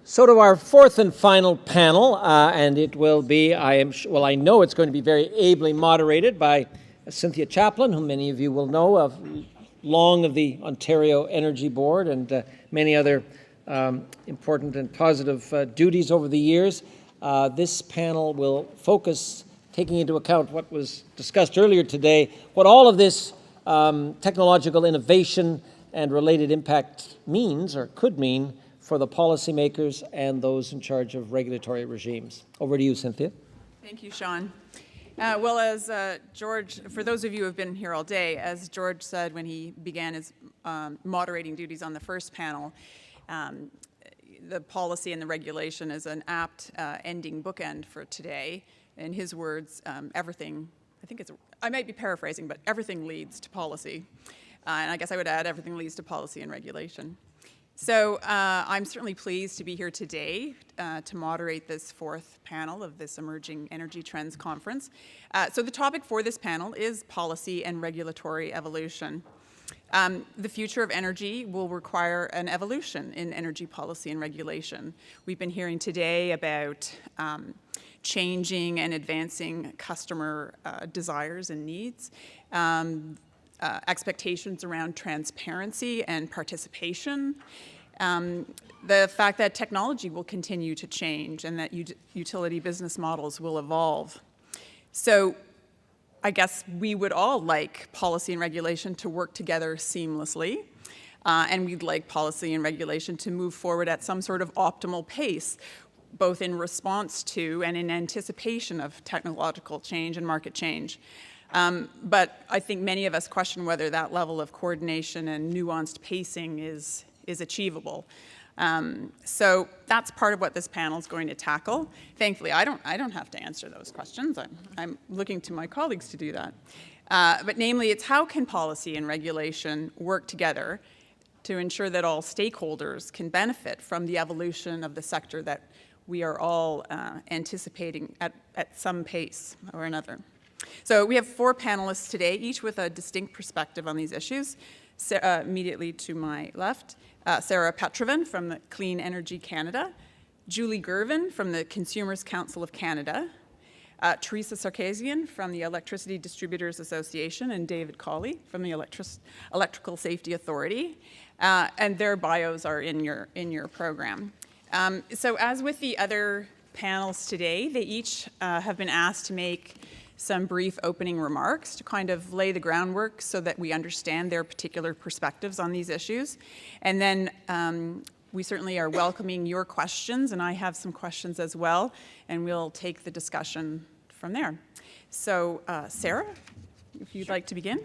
So to our fourth and final panel, and it will be, I know it's going to be very ably moderated by Cynthia Chaplin, whom many of you will know of long of the Ontario Energy Board and many other important and positive duties over the years. This panel will focus, taking into account what was discussed earlier today, what all of this technological innovation and related impact means or could mean for the policymakers and those in charge of regulatory regimes. Over to you, Cynthia. Thank you, Sean. Well, as George, for those of you who have been here all day, as George said when he began his moderating duties on the first panel, the policy and the regulation is an apt ending bookend for today. In his words, everything, I might be paraphrasing, but everything leads to policy. And I guess I would add everything leads to policy and regulation. So I'm certainly pleased to be here today to moderate this fourth panel of this Emerging Energy Trends Conference. So the topic for this panel is policy and regulatory evolution. The future of energy will require an evolution in energy policy and regulation. We've been hearing today about changing and advancing customer desires and needs. Expectations around transparency and participation, the fact that technology will continue to change and that utility business models will evolve. So I guess we would all like policy and regulation to work together seamlessly, and we'd like policy and regulation to move forward at some sort of optimal pace, both in response to and in anticipation of technological change and market change. But I think many of us question whether that level of coordination and nuanced pacing is achievable. So that's part of what this panel is going to tackle. Thankfully, I don't have to answer those questions. I'm looking to my colleagues to do that. But namely, it's how can policy and regulation work together to ensure that all stakeholders can benefit from the evolution of the sector that we are all anticipating at some pace or another. So we have four panelists today, each with a distinct perspective on these issues. Immediately to my left, Sarah Petrevan from the Clean Energy Canada, Julie Girvan from the Consumers Council of Canada, Teresa Sarkesian from the Electricity Distributors Association, and David Collie from the Electrical Safety Authority. And their bios are in your program. So as with the other panels today, they each have been asked to make some brief opening remarks to kind of lay the groundwork so that we understand their particular perspectives on these issues. And then we certainly are welcoming your questions, and I have some questions as well, and we'll take the discussion from there. So Sarah, if you'd like to begin.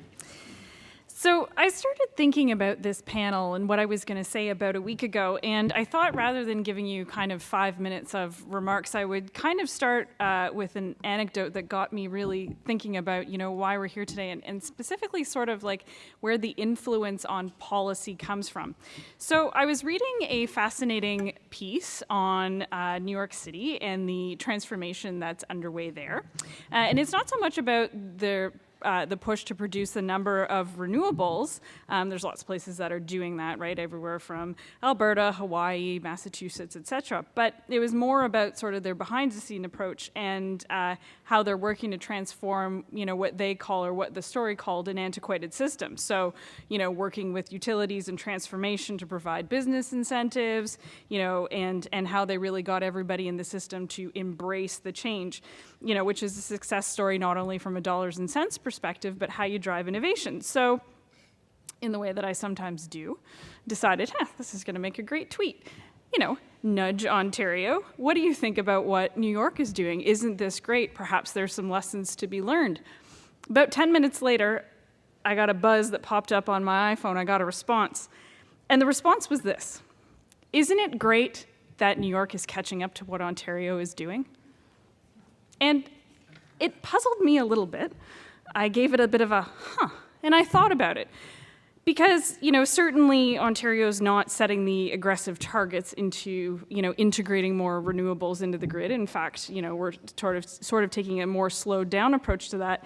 So I started thinking about this panel and what I was going to say about a week ago, and I thought rather than giving you kind of 5 minutes of remarks, I would kind of start with an anecdote that got me really thinking about, why we're here today, and specifically sort of like where the influence on policy comes from. So I was reading a fascinating piece on New York City and the transformation that's underway there, and it's not so much about the push to produce a number of renewables. There's lots of places that are doing that, right? Everywhere from Alberta, Hawaii, Massachusetts, etc. But it was more about sort of their behind-the-scene approach and how they're working to transform, what they call or what the story called an antiquated system. So, working with utilities and transformation to provide business incentives, and how they really got everybody in the system to embrace the change, which is a success story not only from a dollars and cents perspective, but how you drive innovation. So, in the way that I sometimes do, decided, this is going to make a great tweet. Nudge Ontario. What do you think about what New York is doing? Isn't this great? Perhaps there's some lessons to be learned. About 10 minutes later, I got a buzz that popped up on my iPhone. I got a response. And the response was this: isn't it great that New York is catching up to what Ontario is doing? And it puzzled me a little bit. I gave it a bit of a and I thought about it. Because, certainly Ontario's not setting the aggressive targets into, integrating more renewables into the grid. In fact, we're sort of taking a more slowed down approach to that.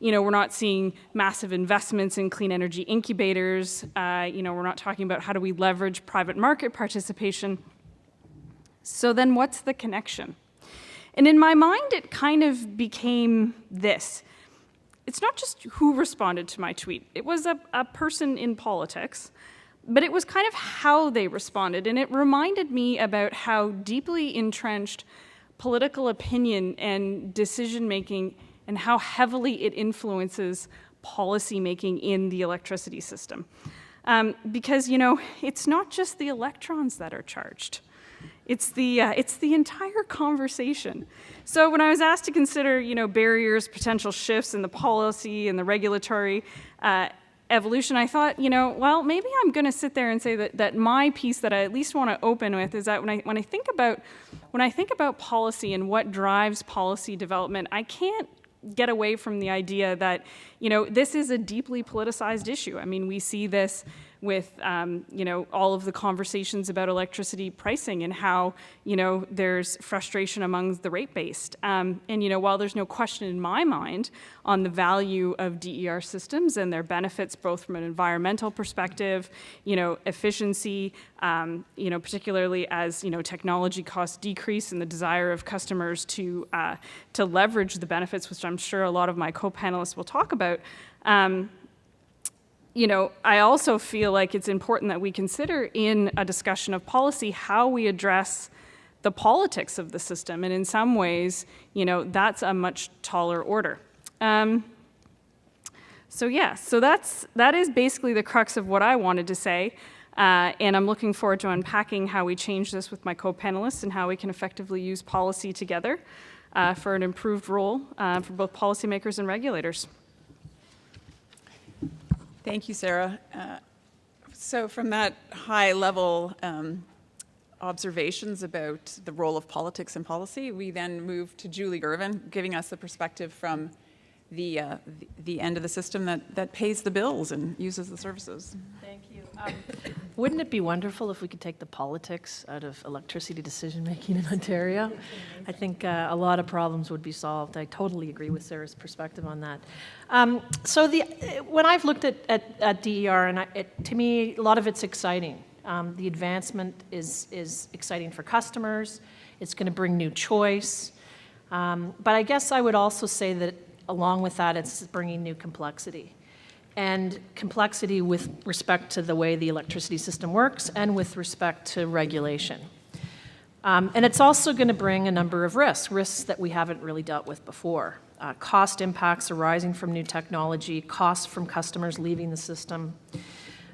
We're not seeing massive investments in clean energy incubators. We're not talking about how do we leverage private market participation. So then what's the connection? And in my mind, it kind of became this. It's not just who responded to my tweet. It was a person in politics, but it was kind of how they responded. And it reminded me about how deeply entrenched political opinion and decision-making and how heavily it influences policy-making in the electricity system. Because, you know, it's not just the electrons that are charged. It's the entire conversation. So when I was asked to consider, you know, barriers, potential shifts in the policy and the regulatory evolution, I thought, you know, well, maybe I'm going to sit there and say that my piece that I at least want to open with is that when I think about policy and what drives policy development, I can't get away from the idea that, you know, this is a deeply politicized issue. I mean, we see this with, you know, all of the conversations about electricity pricing and how, you know, there's frustration among the rate-based. And, you know, while there's no question in my mind on the value of DER systems and their benefits, both from an environmental perspective, you know, efficiency, you know, particularly as, you know, technology costs decrease and the desire of customers to leverage the benefits, which I'm sure a lot of my co-panelists will talk about, you know, I also feel like it's important that we consider in a discussion of policy how we address the politics of the system. And in some ways, you know, that's a much taller order. So yeah, so that is basically the crux of what I wanted to say. And I'm looking forward to unpacking how we change this with my co-panelists and how we can effectively use policy together for an improved role for both policymakers and regulators. Thank you, Sarah. So from that high-level observations about the role of politics and policy, we then move to Julie Girvan, giving us a perspective from the end of the system that pays the bills and uses the services. Thank you. Wouldn't it be wonderful if we could take the politics out of electricity decision-making in Ontario? I think a lot of problems would be solved. I totally agree with Sarah's perspective on that. So when I've looked at DER, and to me, a lot of it's exciting. The advancement is exciting for customers. It's going to bring new choice. But I guess I would also say that along with that, it's bringing new complexity. And complexity with respect to the way the electricity system works and with respect to regulation. And it's also going to bring a number of risks that we haven't really dealt with before. Cost impacts arising from new technology, costs from customers leaving the system.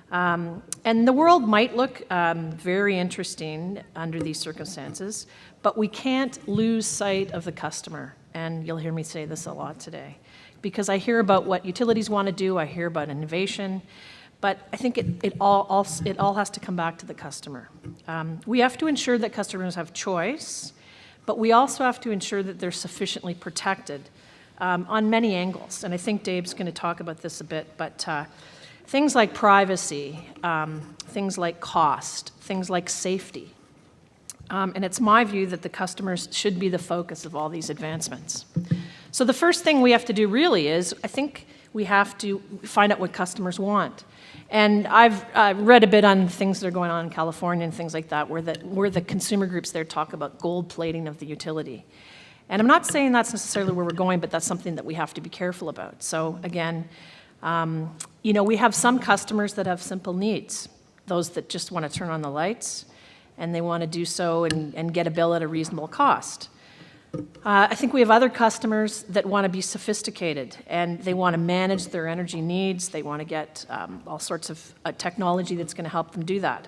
And the world might look very interesting under these circumstances, but we can't lose sight of the customer. And you'll hear me say this a lot today. Because I hear about what utilities want to do, I hear about innovation, but I think it all has to come back to the customer. We have to ensure that customers have choice, but we also have to ensure that they're sufficiently protected on many angles. And I think Dave's going to talk about this a bit, but things like privacy, things like cost, things like safety. And it's my view that the customers should be the focus of all these advancements. So the first thing we have to do really is, I think we have to find out what customers want. And I've read a bit on things that are going on in California and things like that, where the consumer groups there talk about gold plating of the utility. And I'm not saying that's necessarily where we're going, but that's something that we have to be careful about. So again, you know, we have some customers that have simple needs, those that just want to turn on the lights, and they want to do so and get a bill at a reasonable cost. I think we have other customers that want to be sophisticated and they want to manage their energy needs. They want to get all sorts of technology that's going to help them do that.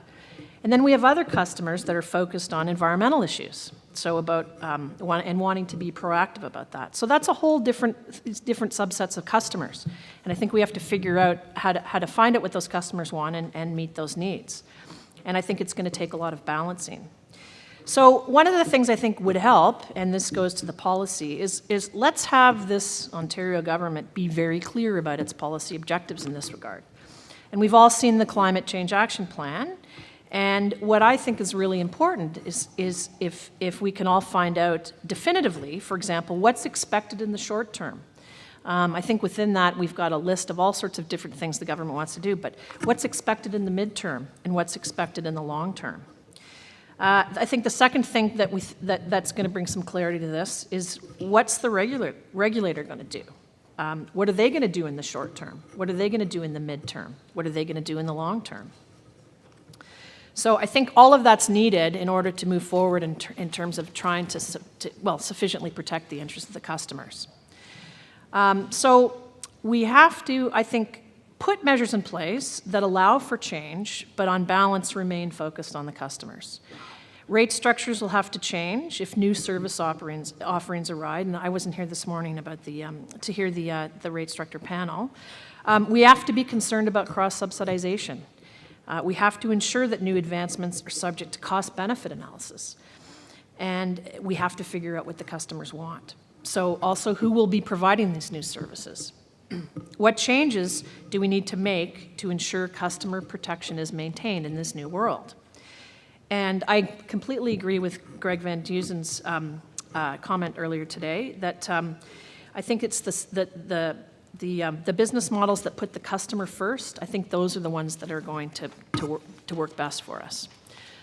And then we have other customers that are focused on environmental issues, so about wanting to be proactive about that. So that's a whole different subsets of customers. And I think we have to figure out how to find out what those customers want and meet those needs. And I think it's going to take a lot of balancing. So one of the things I think would help, and this goes to the policy, is let's have this Ontario government be very clear about its policy objectives in this regard. And we've all seen the Climate Change Action Plan, and what I think is really important is if we can all find out definitively, for example, what's expected in the short term. I think within that we've got a list of all sorts of different things the government wants to do, but what's expected in the midterm and what's expected in the long term. I think the second thing that's going to bring some clarity to this is what's the regulator going to do? What are they going to do in the short term? What are they going to do in the midterm? What are they going to do in the long term? So I think all of that's needed in order to move forward in terms of trying to sufficiently protect the interests of the customers. So we have to, I think, put measures in place that allow for change, but on balance remain focused on the customers. Rate structures will have to change if new service offerings arise, and I wasn't here this morning about to hear the rate structure panel. We have to be concerned about cross-subsidization. We have to ensure that new advancements are subject to cost-benefit analysis, and we have to figure out what the customers want. So also, who will be providing these new services? What changes do we need to make to ensure customer protection is maintained in this new world? And I completely agree with Greg Van Duzen's comment earlier today that I think it's the business models that put the customer first. I think those are the ones that are going to work best for us.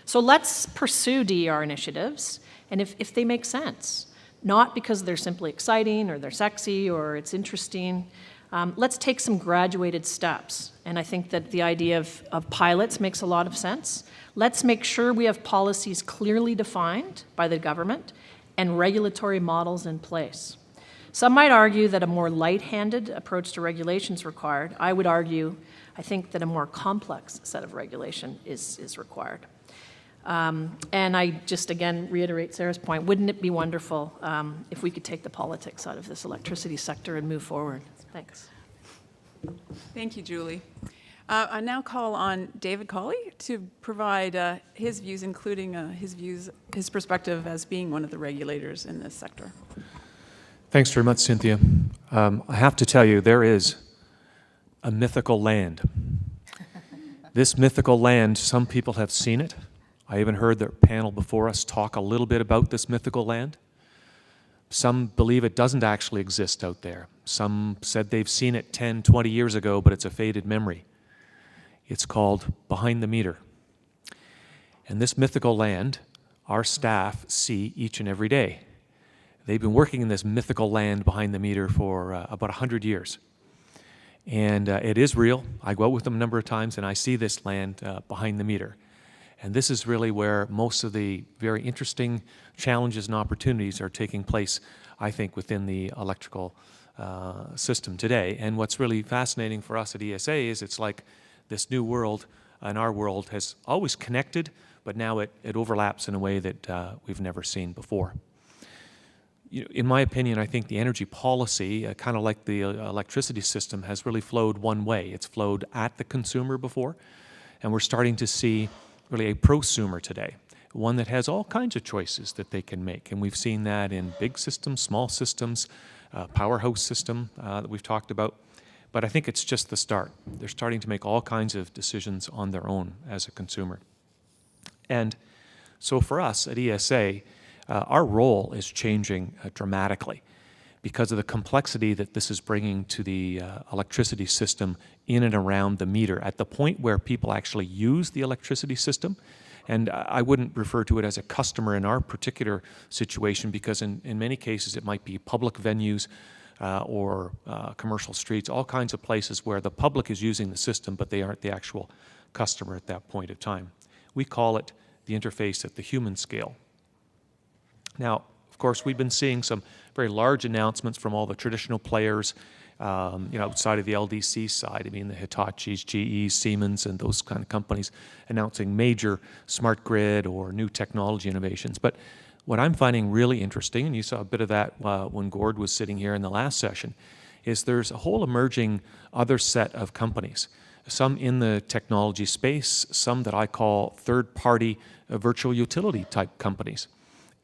So let's pursue DER initiatives, and if they make sense, not because they're simply exciting or they're sexy or it's interesting. Let's take some graduated steps. And I think that the idea of pilots makes a lot of sense. Let's make sure we have policies clearly defined by the government and regulatory models in place. Some might argue that a more light-handed approach to regulation is required. I would argue, I think that a more complex set of regulation is required. And I just, again, reiterate Sarah's point. Wouldn't it be wonderful if we could take the politics out of this electricity sector and move forward? Thanks. Thank you, Julie. I now call on David Collie to provide his views, including his perspective as being one of the regulators in this sector. Thanks very much, Cynthia. I have to tell you, there is a mythical land. This mythical land, some people have seen it. I even heard the panel before us talk a little bit about this mythical land. Some believe it doesn't actually exist out there. Some said they've seen it 10, 20 years ago, but it's a faded memory. It's called behind the meter. And this mythical land, our staff see each and every day. They've been working in this mythical land behind the meter for about 100 years. And it is real. I go out with them a number of times, and I see this land behind the meter. And this is really where most of the very interesting challenges and opportunities are taking place, I think, within the electrical system today. And what's really fascinating for us at ESA is it's like this new world and our world has always connected, but now it overlaps in a way that we've never seen before. In my opinion, I think the energy policy, kind of like the electricity system, has really flowed one way. It's flowed at the consumer before, and we're starting to see really a prosumer today, one that has all kinds of choices that they can make. And we've seen that in big systems, small systems, powerhouse system that we've talked about. But I think it's just the start. They're starting to make all kinds of decisions on their own as a consumer. And so for us at ESA, our role is changing dramatically because of the complexity that this is bringing to the electricity system in and around the meter at the point where people actually use the electricity system. And I wouldn't refer to it as a customer in our particular situation because in many cases it might be public venues or commercial streets, all kinds of places where the public is using the system, but they aren't the actual customer at that point of time. We call it the interface at the human scale. Now, of course, we've been seeing some very large announcements from all the traditional players, outside of the LDC side. I mean, the Hitachis, GEs, Siemens, and those kind of companies announcing major smart grid or new technology innovations. But what I'm finding really interesting, and you saw a bit of that when Gord was sitting here in the last session, is there's a whole emerging other set of companies, some in the technology space, some that I call third-party virtual utility type companies.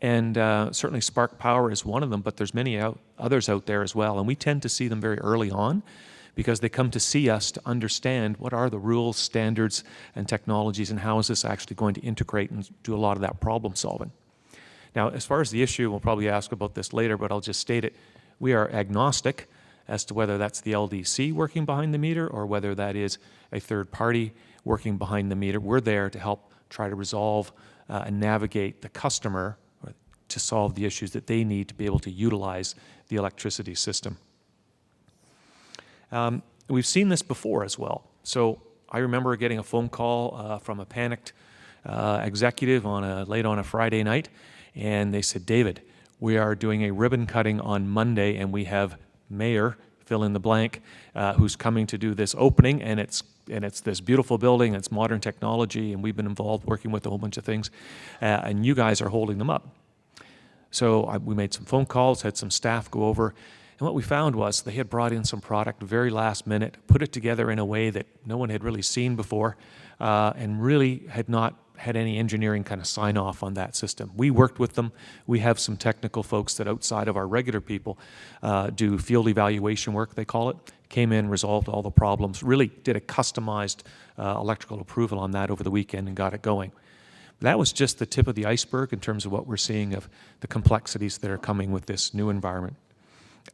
And certainly Spark Power is one of them, but there's many others out there as well. And we tend to see them very early on because they come to see us to understand what are the rules, standards, and technologies, and how is this actually going to integrate and do a lot of that problem solving. Now, as far as the issue, we'll probably ask about this later, but I'll just state it. We are agnostic as to whether that's the LDC working behind the meter or whether that is a third party working behind the meter. We're there to help try to resolve and navigate the customer to solve the issues that they need to be able to utilize the electricity system. We've seen this before as well. So I remember getting a phone call from a panicked executive late on a Friday night, and they said, David, we are doing a ribbon cutting on Monday, and we have Mayor, fill in the blank, who's coming to do this opening, and it's this beautiful building, it's modern technology, and we've been involved working with a whole bunch of things, and you guys are holding them up. So we made some phone calls, had some staff go over, and what we found was they had brought in some product very last minute, put it together in a way that no one had really seen before, and really had not had any engineering kind of sign off on that system. We worked with them. We have some technical folks that outside of our regular people do field evaluation work, they call it. Came in, resolved all the problems, really did a customized electrical approval on that over the weekend and got it going. That was just the tip of the iceberg in terms of what we're seeing of the complexities that are coming with this new environment.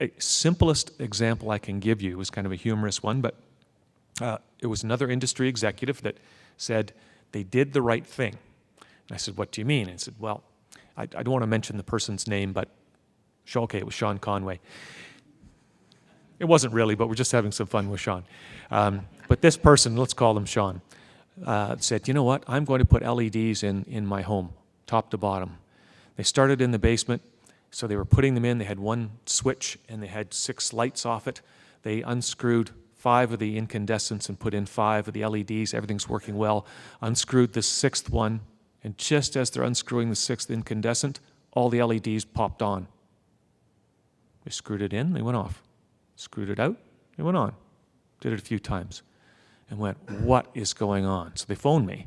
A simplest example I can give you was kind of a humorous one, but it was another industry executive that said they did the right thing. And I said, what do you mean? And he said, well, I don't want to mention the person's name, but okay, it was Sean Conway. It wasn't really, but we're just having some fun with Sean. But this person, let's call him Sean, said, you know what, I'm going to put LEDs in my home, top to bottom. They started in the basement, so they were putting them in. They had one switch, and they had 6 lights off it. They unscrewed 5 of the incandescents and put in 5 of the LEDs. Everything's working well. Unscrewed the 6th one, and just as they're unscrewing the 6th incandescent, all the LEDs popped on. They screwed it in, they went off. Screwed it out, they went on. Did it a few times and went, what is going on? So they phoned me.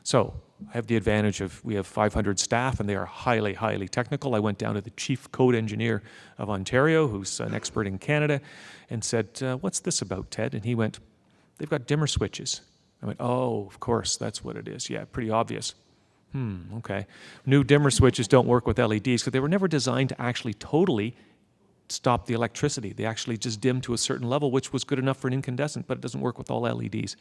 So I have the advantage of, we have 500 staff, and they are highly, highly technical. I went down to the chief code engineer of Ontario, who's an expert in Canada, and said, what's this about, Ted? And he went, they've got dimmer switches. I went, oh, of course, that's what it is. Yeah, pretty obvious. Okay. New dimmer switches don't work with LEDs because they were never designed to actually totally stop the electricity. They actually just dim to a certain level, which was good enough for an incandescent, but it doesn't work with all LEDs.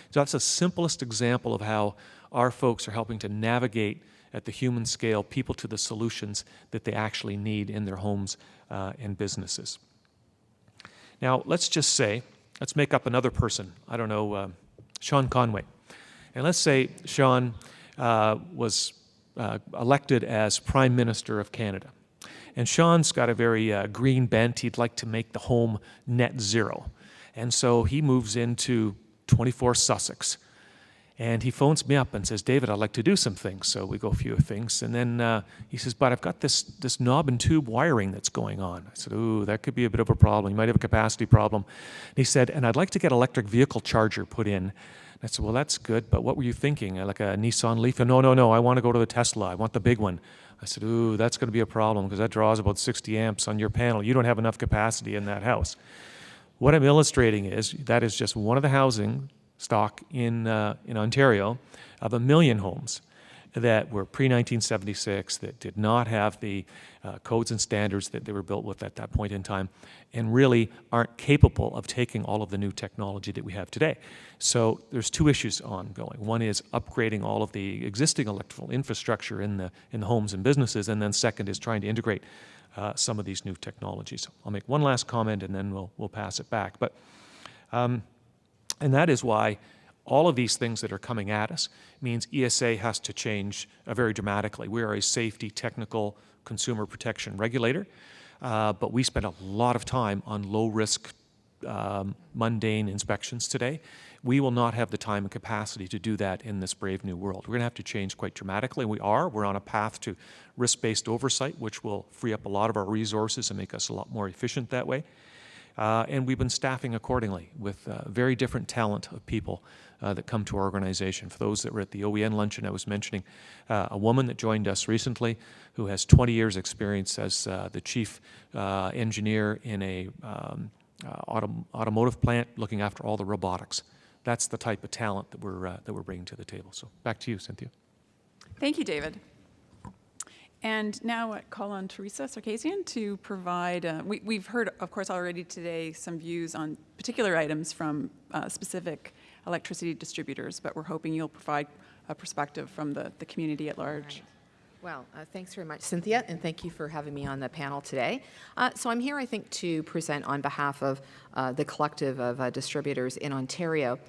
So that's the simplest example of how our folks are helping to navigate at the human scale people to the solutions that they actually need in their homes and businesses. Now, let's just say, let's make up another person. I don't know, Sean Conway. And let's say Sean was elected as Prime Minister of Canada. And Sean's got a very green bent. He'd like to make the home net zero. And so he moves into 24 Sussex. And he phones me up and says, David, I'd like to do some things. So we go a few things. And then he says, but I've got this knob and tube wiring that's going on. I said, ooh, that could be a bit of a problem. You might have a capacity problem. And he said, and I'd like to get electric vehicle charger put in. And I said, well, that's good, but what were you thinking? Like a Nissan Leaf? No, I want to go to the Tesla. I want the big one. I said, ooh, that's going to be a problem because that draws about 60 amps on your panel. You don't have enough capacity in that house. What I'm illustrating is that is just one of the housing stock in Ontario of 1 million homes that were pre-1976 that did not have the codes and standards that they were built with at that point in time and really aren't capable of taking all of the new technology that we have today. So there's 2 issues ongoing. One is upgrading all of the existing electrical infrastructure in the homes and businesses, and then second is trying to integrate some of these new technologies. I'll make one last comment and then we'll pass it back. But and that is why all of these things that are coming at us means ESA has to change very dramatically. We are a safety, technical, consumer protection regulator, but we spend a lot of time on low-risk, mundane inspections today. We will not have the time and capacity to do that in this brave new world. We're going to have to change quite dramatically. We're on a path to risk-based oversight, which will free up a lot of our resources and make us a lot more efficient that way. And we've been staffing accordingly with very different talent of people that come to our organization. For those that were at the OEN luncheon I was mentioning, a woman that joined us recently who has 20 years experience as the chief engineer in a automotive plant looking after all the robotics. That's the type of talent that we're bringing to the table. So back to you, Cynthia. Thank you, David. And now I call on Teresa Sarkesian to provide, we've heard, of course, already today some views on particular items from specific electricity distributors, but we're hoping you'll provide a perspective from the community at large. Well, thanks very much, Cynthia, and thank you for having me on the panel today. So I'm here, I think, to present on behalf of the collective of distributors in Ontario.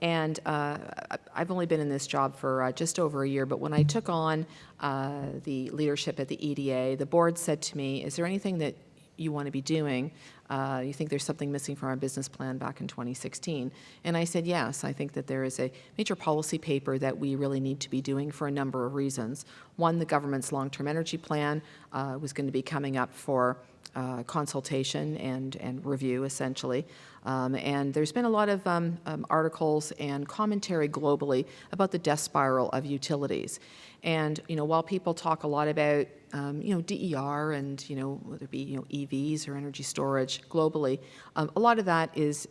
And I've only been in this job for just over a year, but when I took on the leadership at the EDA, the board said to me, is there anything that you want to be doing? You think there's something missing from our business plan back in 2016? And I said, yes, I think that there is a major policy paper that we really need to be doing for a number of reasons. One, the government's long-term energy plan was going to be coming up for consultation and review, essentially. And there's been a lot of articles and commentary globally about the death spiral of utilities. And, while people talk a lot about, DER and, whether it be, EVs or energy storage globally, a lot of that is,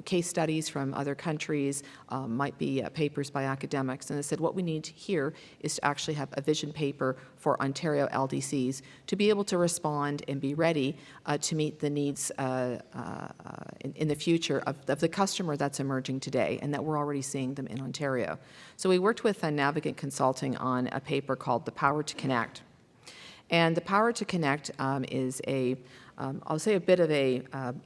case studies from other countries, might be papers by academics. And I said, what we need here is to actually have a vision paper for Ontario LDCs to be able to respond and be ready to meet the needs in the future of the customer that's emerging today, and that we're already seeing them in Ontario. So we worked with Navigant Consulting on a paper called The Power to Connect. And The Power to Connect is I'll say a bit of a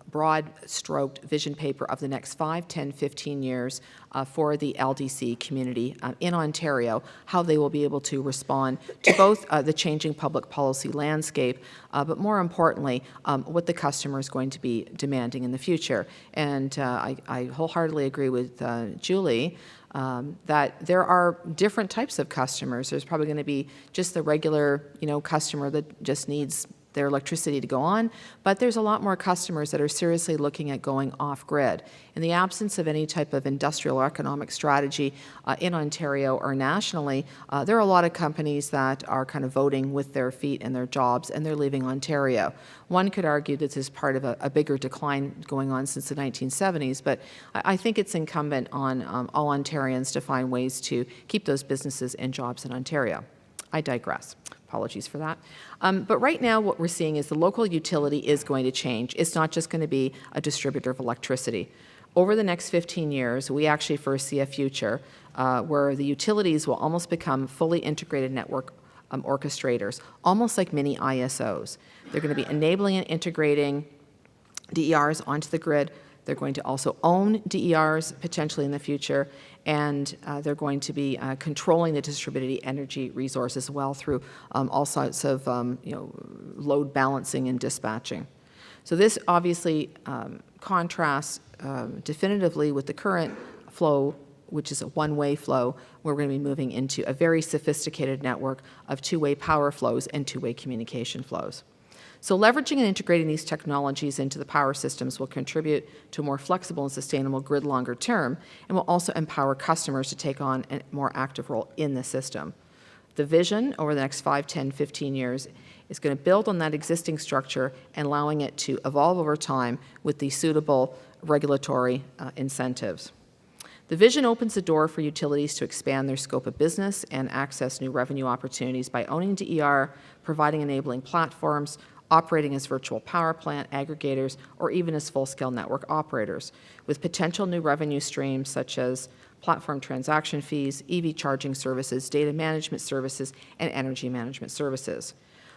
broad-stroked vision paper of the next 5, 10, 15 years for the LDC community in Ontario, how they will be able to respond to both the changing public policy landscape, but more importantly, what the customer is going to be demanding in the future. And I wholeheartedly agree with Julie that there are different types of customers. There's probably going to be just the regular, customer that just needs their electricity to go on, but there's a lot more customers that are seriously looking at going off-grid. In the absence of any type of industrial or economic strategy in Ontario or nationally, there are a lot of companies that are kind of voting with their feet and their jobs, and they're leaving Ontario. One could argue that this is part of a bigger decline going on since the 1970s, but I think it's incumbent on all Ontarians to find ways to keep those businesses and jobs in Ontario. I digress. Apologies for that. But right now what we're seeing is the local utility is going to change. It's not just going to be a distributor of electricity. Over the next 15 years, we actually foresee a future where the utilities will almost become fully integrated network orchestrators, almost like mini ISOs. They're going to be enabling and integrating DERs onto the grid. They're going to also own DERs potentially in the future, and they're going to be controlling the distributed energy resource as well through all sorts of load balancing and dispatching. So this obviously contrasts definitively with the current flow, which is a one-way flow, where we're going to be moving into a very sophisticated network of two-way power flows and two-way communication flows. So leveraging and integrating these technologies into the power systems will contribute to a more flexible and sustainable grid longer term, and will also empower customers to take on a more active role in the system. The vision over the next 5, 10, 15 years is going to build on that existing structure and allowing it to evolve over time with the suitable regulatory incentives. The vision opens the door for utilities to expand their scope of business and access new revenue opportunities by owning DER, providing enabling platforms, operating as virtual power plant aggregators, or even as full-scale network operators, with potential new revenue streams such as platform transaction fees, EV charging services, data management services, and energy management services.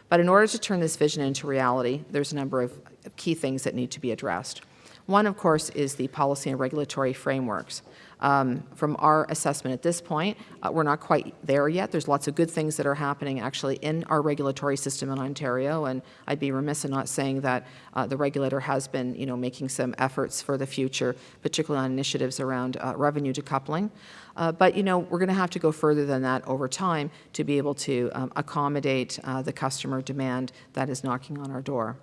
But in order to turn this vision into reality, there's a number of key things that need to be addressed. One, of course, is the policy and regulatory frameworks. From our assessment at this point, we're not quite there yet. There's lots of good things that are happening actually in our regulatory system in Ontario, and I'd be remiss in not saying that the regulator has been, making some efforts for the future, particularly on initiatives around revenue decoupling. But, we're going to have to go further than that over time to be able to accommodate the customer demand that is knocking on our door.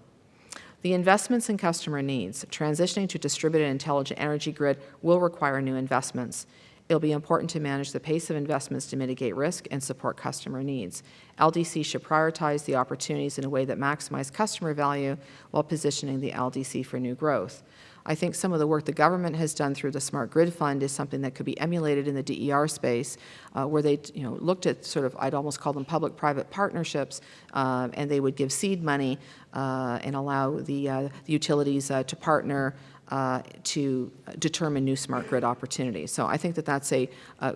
The investments in customer needs. Transitioning to distributed intelligent energy grid will require new investments. It'll be important to manage the pace of investments to mitigate risk and support customer needs. LDC should prioritize the opportunities in a way that maximize customer value while positioning the LDC for new growth. I think some of the work the government has done through the Smart Grid Fund is something that could be emulated in the DER space, where they looked at sort of, I'd almost call them public-private partnerships, and they would give seed money and allow the utilities to partner to determine new smart grid opportunities. So I think that that's a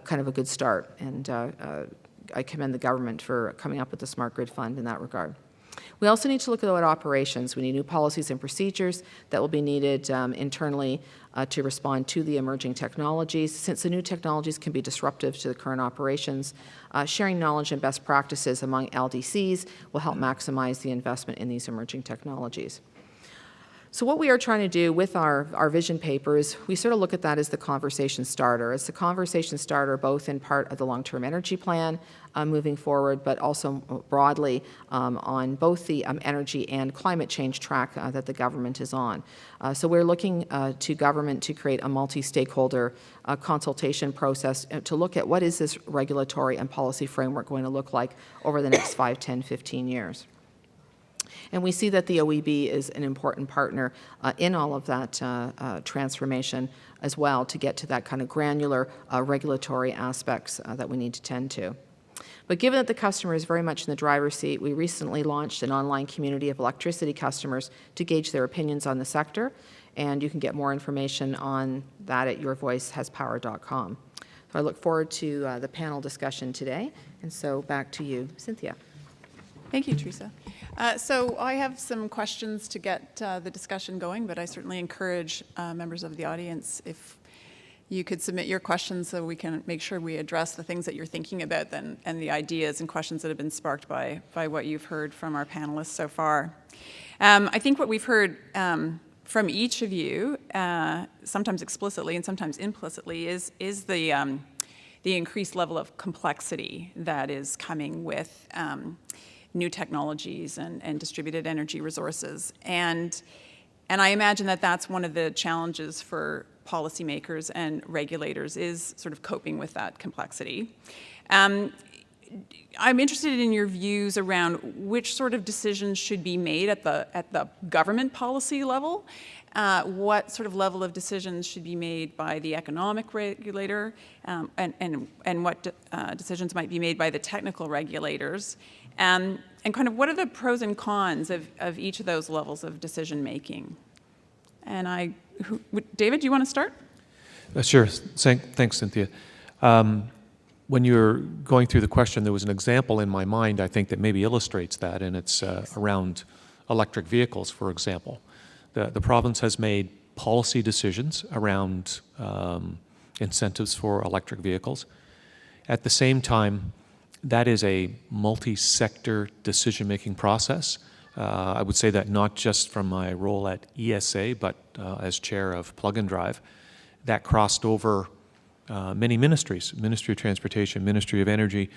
kind of a good start, and I commend the government for coming up with the Smart Grid Fund in that regard. We also need to look at operations. We need new policies and procedures that will be needed internally to respond to the emerging technologies. Since the new technologies can be disruptive to the current operations, sharing knowledge and best practices among LDCs will help maximize the investment in these emerging technologies. So what we are trying to do with our vision paper is we sort of look at that as the conversation starter. It's the conversation starter both in part of the long-term energy plan moving forward, but also broadly on both the energy and climate change track that the government is on. So we're looking to government to create a multi-stakeholder consultation process to look at what is this regulatory and policy framework going to look like over the next 5, 10, 15 years. And we see that the OEB is an important partner in all of that transformation as well to get to that kind of granular regulatory aspects that we need to tend to. But given that the customer is very much in the driver's seat, we recently launched an online community of electricity customers to gauge their opinions on the sector, and you can get more information on that at yourvoicehaspower.com. So I look forward to the panel discussion today, and so back to you, Cynthia. Thank you, Teresa. So I have some questions to get the discussion going, but I certainly encourage members of the audience if you could submit your questions so we can make sure we address the things that you're thinking about and the ideas and questions that have been sparked by what you've heard from our panelists so far. I think what we've heard from each of you, sometimes explicitly and sometimes implicitly, is the increased level of complexity that is coming with new technologies and distributed energy resources. And I imagine that that's one of the challenges for policymakers and regulators is sort of coping with that complexity. I'm interested in your views around which sort of decisions should be made at the government policy level, what sort of level of decisions should be made by the economic regulator, and what decisions might be made by the technical regulators, and kind of what are the pros and cons of each of those levels of decision making? And David, do you want to start? Sure. Thanks, Cynthia. When you were going through the question, there was an example in my mind, I think, that maybe illustrates that, and it's around electric vehicles, for example. The province has made policy decisions around incentives for electric vehicles. At the same time, that is a multi-sector decision-making process. I would say that not just from my role at ESA, but as chair of Plug and Drive, that crossed over many ministries: Ministry of Transportation, Ministry of Energy,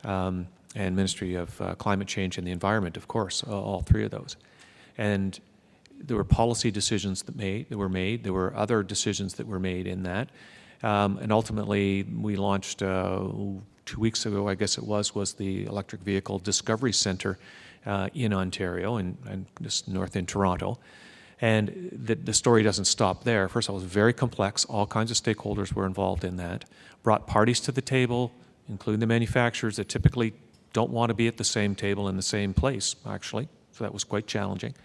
and Ministry of Climate Change and the Environment, of course, all three of those. And there were policy decisions that were made. There were other decisions that were made in that. And ultimately, we launched 2 weeks ago, I guess it was the Electric Vehicle Discovery Center in Ontario and just north in Toronto. And the story doesn't stop there. First of all, it was very complex. All kinds of stakeholders were involved in that. Brought parties to the table, including the manufacturers that typically don't want to be at the same table in the same place, actually. So that was quite challenging.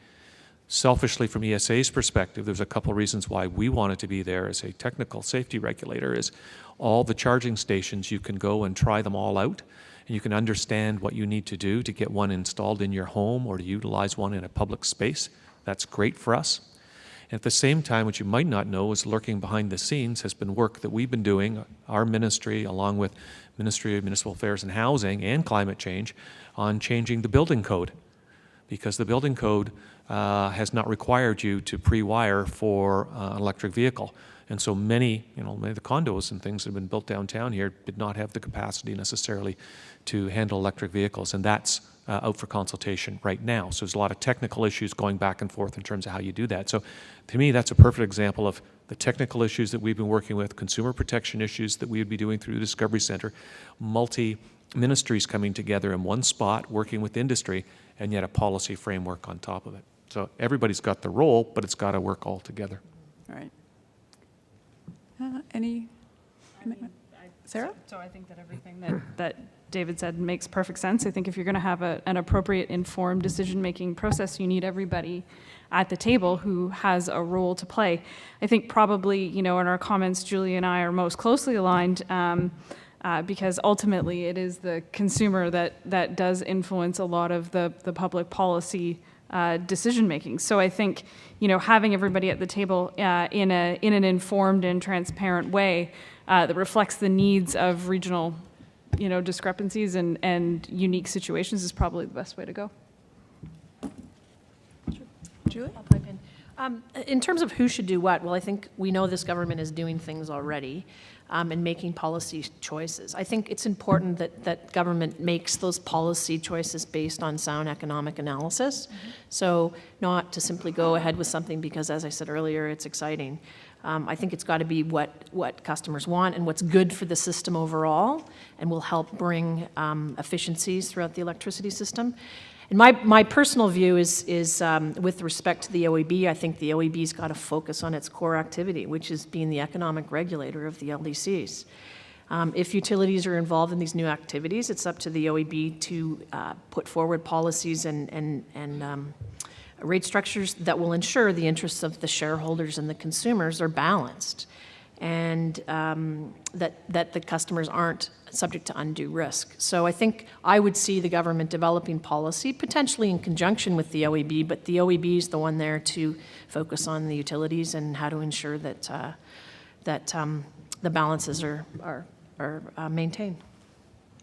Selfishly, from ESA's perspective, there's a couple reasons why we wanted to be there as a technical safety regulator. Is all the charging stations, you can go and try them all out, and you can understand what you need to do to get one installed in your home or to utilize one in a public space. That's great for us. And at the same time, what you might not know is lurking behind the scenes has been work that we've been doing, our ministry, along with Ministry of Municipal Affairs and Housing and Climate Change, on changing the building code. Because the building code has not required you to pre-wire for an electric vehicle. And so many of the condos and things that have been built downtown here did not have the capacity necessarily to handle electric vehicles, and that's out for consultation right now. So there's a lot of technical issues going back and forth in terms of how you do that. So to me, that's a perfect example of the technical issues that we've been working with, consumer protection issues that we would be doing through the Discovery Center, multi-ministries coming together in one spot, working with industry, and yet a policy framework on top of it. So everybody's got the role, but it's got to work all together. All right. Any? Sarah? So I think that everything that David said makes perfect sense. I think if you're going to have an appropriate informed decision-making process, you need everybody at the table who has a role to play. I think probably, in our comments, Julie and I are most closely aligned because ultimately it is the consumer that does influence a lot of the public policy decision-making. So I think, having everybody at the table in an informed and transparent way that reflects the needs of regional, discrepancies and unique situations is probably the best way to go. Julie? I'll pipe in. In terms of who should do what, well, I think we know this government is doing things already and making policy choices. I think it's important that government makes those policy choices based on sound economic analysis. So not to simply go ahead with something because, as I said earlier, it's exciting. I think it's got to be what customers want and what's good for the system overall and will help bring efficiencies throughout the electricity system. And my personal view is with respect to the OEB, I think the OEB's got to focus on its core activity, which is being the economic regulator of the LDCs. If utilities are involved in these new activities, it's up to the OEB to put forward policies and rate structures that will ensure the interests of the shareholders and the consumers are balanced, and that the customers aren't subject to undue risk. So I think I would see the government developing policy, potentially in conjunction with the OEB, but the OEB is the one there to focus on the utilities and how to ensure that the balances are maintained.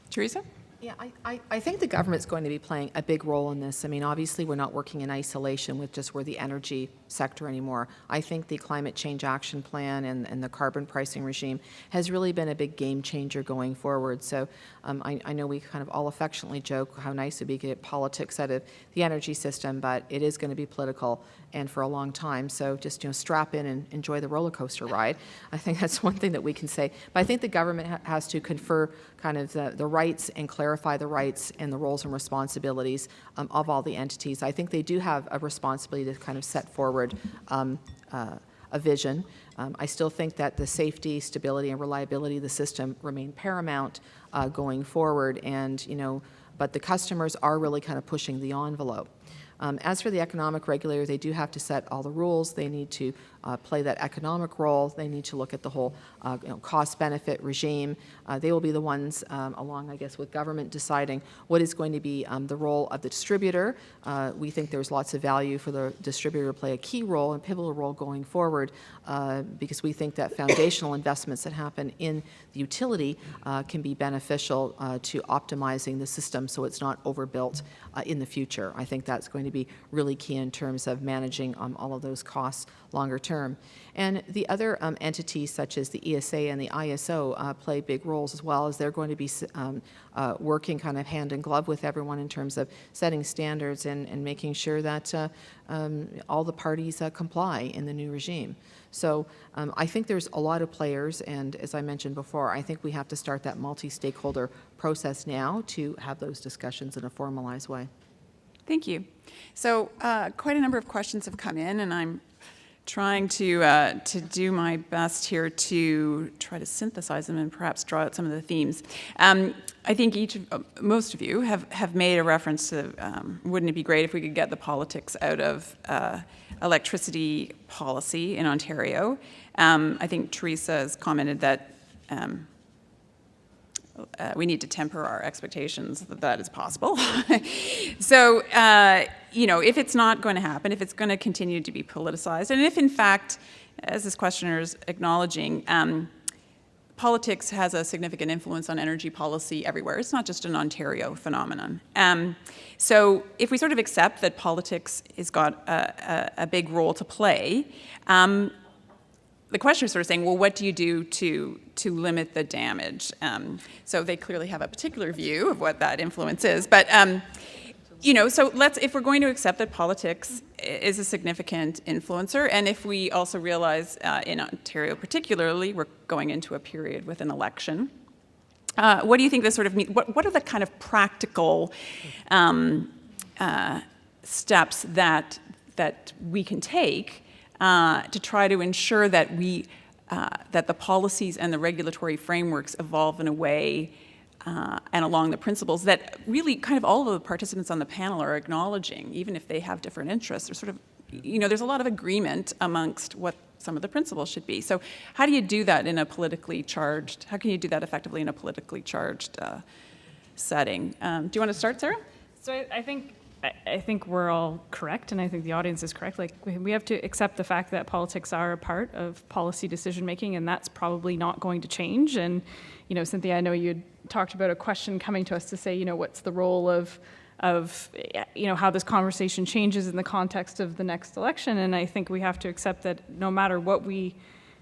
Teresa? Yeah, I think the government's going to be playing a big role in this. I mean, obviously, we're not working in isolation with just the energy sector anymore. I think the Climate Change Action Plan and the carbon pricing regime has really been a big game changer going forward. So I know we kind of all affectionately joke how nice it would be to get politics out of the energy system, but it is going to be political and for a long time. So just strap in and enjoy the roller coaster ride. I think that's one thing that we can say. But I think the government has to confer kind of the rights and clarify the rights and the roles and responsibilities of all the entities. I think they do have a responsibility to kind of set forward a vision. I still think that the safety, stability, and reliability of the system remain paramount going forward, and but the customers are really kind of pushing the envelope. As for the economic regulator, they do have to set all the rules. They need to play that economic role. They need to look at the whole cost-benefit regime. They will be the ones, along, I guess, with government, deciding what is going to be the role of the distributor. We think there's lots of value for the distributor to play a key role and pivotal role going forward because we think that foundational investments that happen in the utility can be beneficial to optimizing the system so it's not overbuilt in the future. I think that's going to be really key in terms of managing all of those costs longer term. And the other entities such as the ESA and the ISO play big roles as well, as they're going to be working kind of hand in glove with everyone in terms of setting standards and making sure that all the parties comply in the new regime. So I think there's a lot of players, and as I mentioned before, I think we have to start that multi-stakeholder process now to have those discussions in a formalized way. Thank you. So quite a number of questions have come in, and I'm trying to do my best here to try to synthesize them and perhaps draw out some of the themes. I think most of you have made a reference to, wouldn't it be great if we could get the politics out of electricity policy in Ontario? I think Teresa has commented that we need to temper our expectations that is possible. So, if it's not going to happen, if it's going to continue to be politicized, and if in fact, as this questioner is acknowledging, politics has a significant influence on energy policy everywhere. It's not just an Ontario phenomenon. So if we sort of accept that politics has got a big role to play, the questioner is sort of saying, well, what do you do to limit the damage? So they clearly have a particular view of what that influence is. But, so if we're going to accept that politics is a significant influencer, and if we also realize in Ontario particularly, we're going into a period with an election, what do you think this sort of means? What are the kind of practical steps that we can take to try to ensure that that the policies and the regulatory frameworks evolve in a way and along the principles that really kind of all of the participants on the panel are acknowledging, even if they have different interests. There's sort of, there's a lot of agreement amongst what some of the principles should be. So how do you do that in a politically charged, how can you do that effectively in a politically charged setting? Do you want to start, Sarah? So I think we're all correct, and I think the audience is correct. Like, we have to accept the fact that politics are a part of policy decision making, and that's probably not going to change. And, Cynthia, I know you had talked about a question coming to us to say, what's the role of how this conversation changes in the context of the next election. And I think we have to accept that no matter what we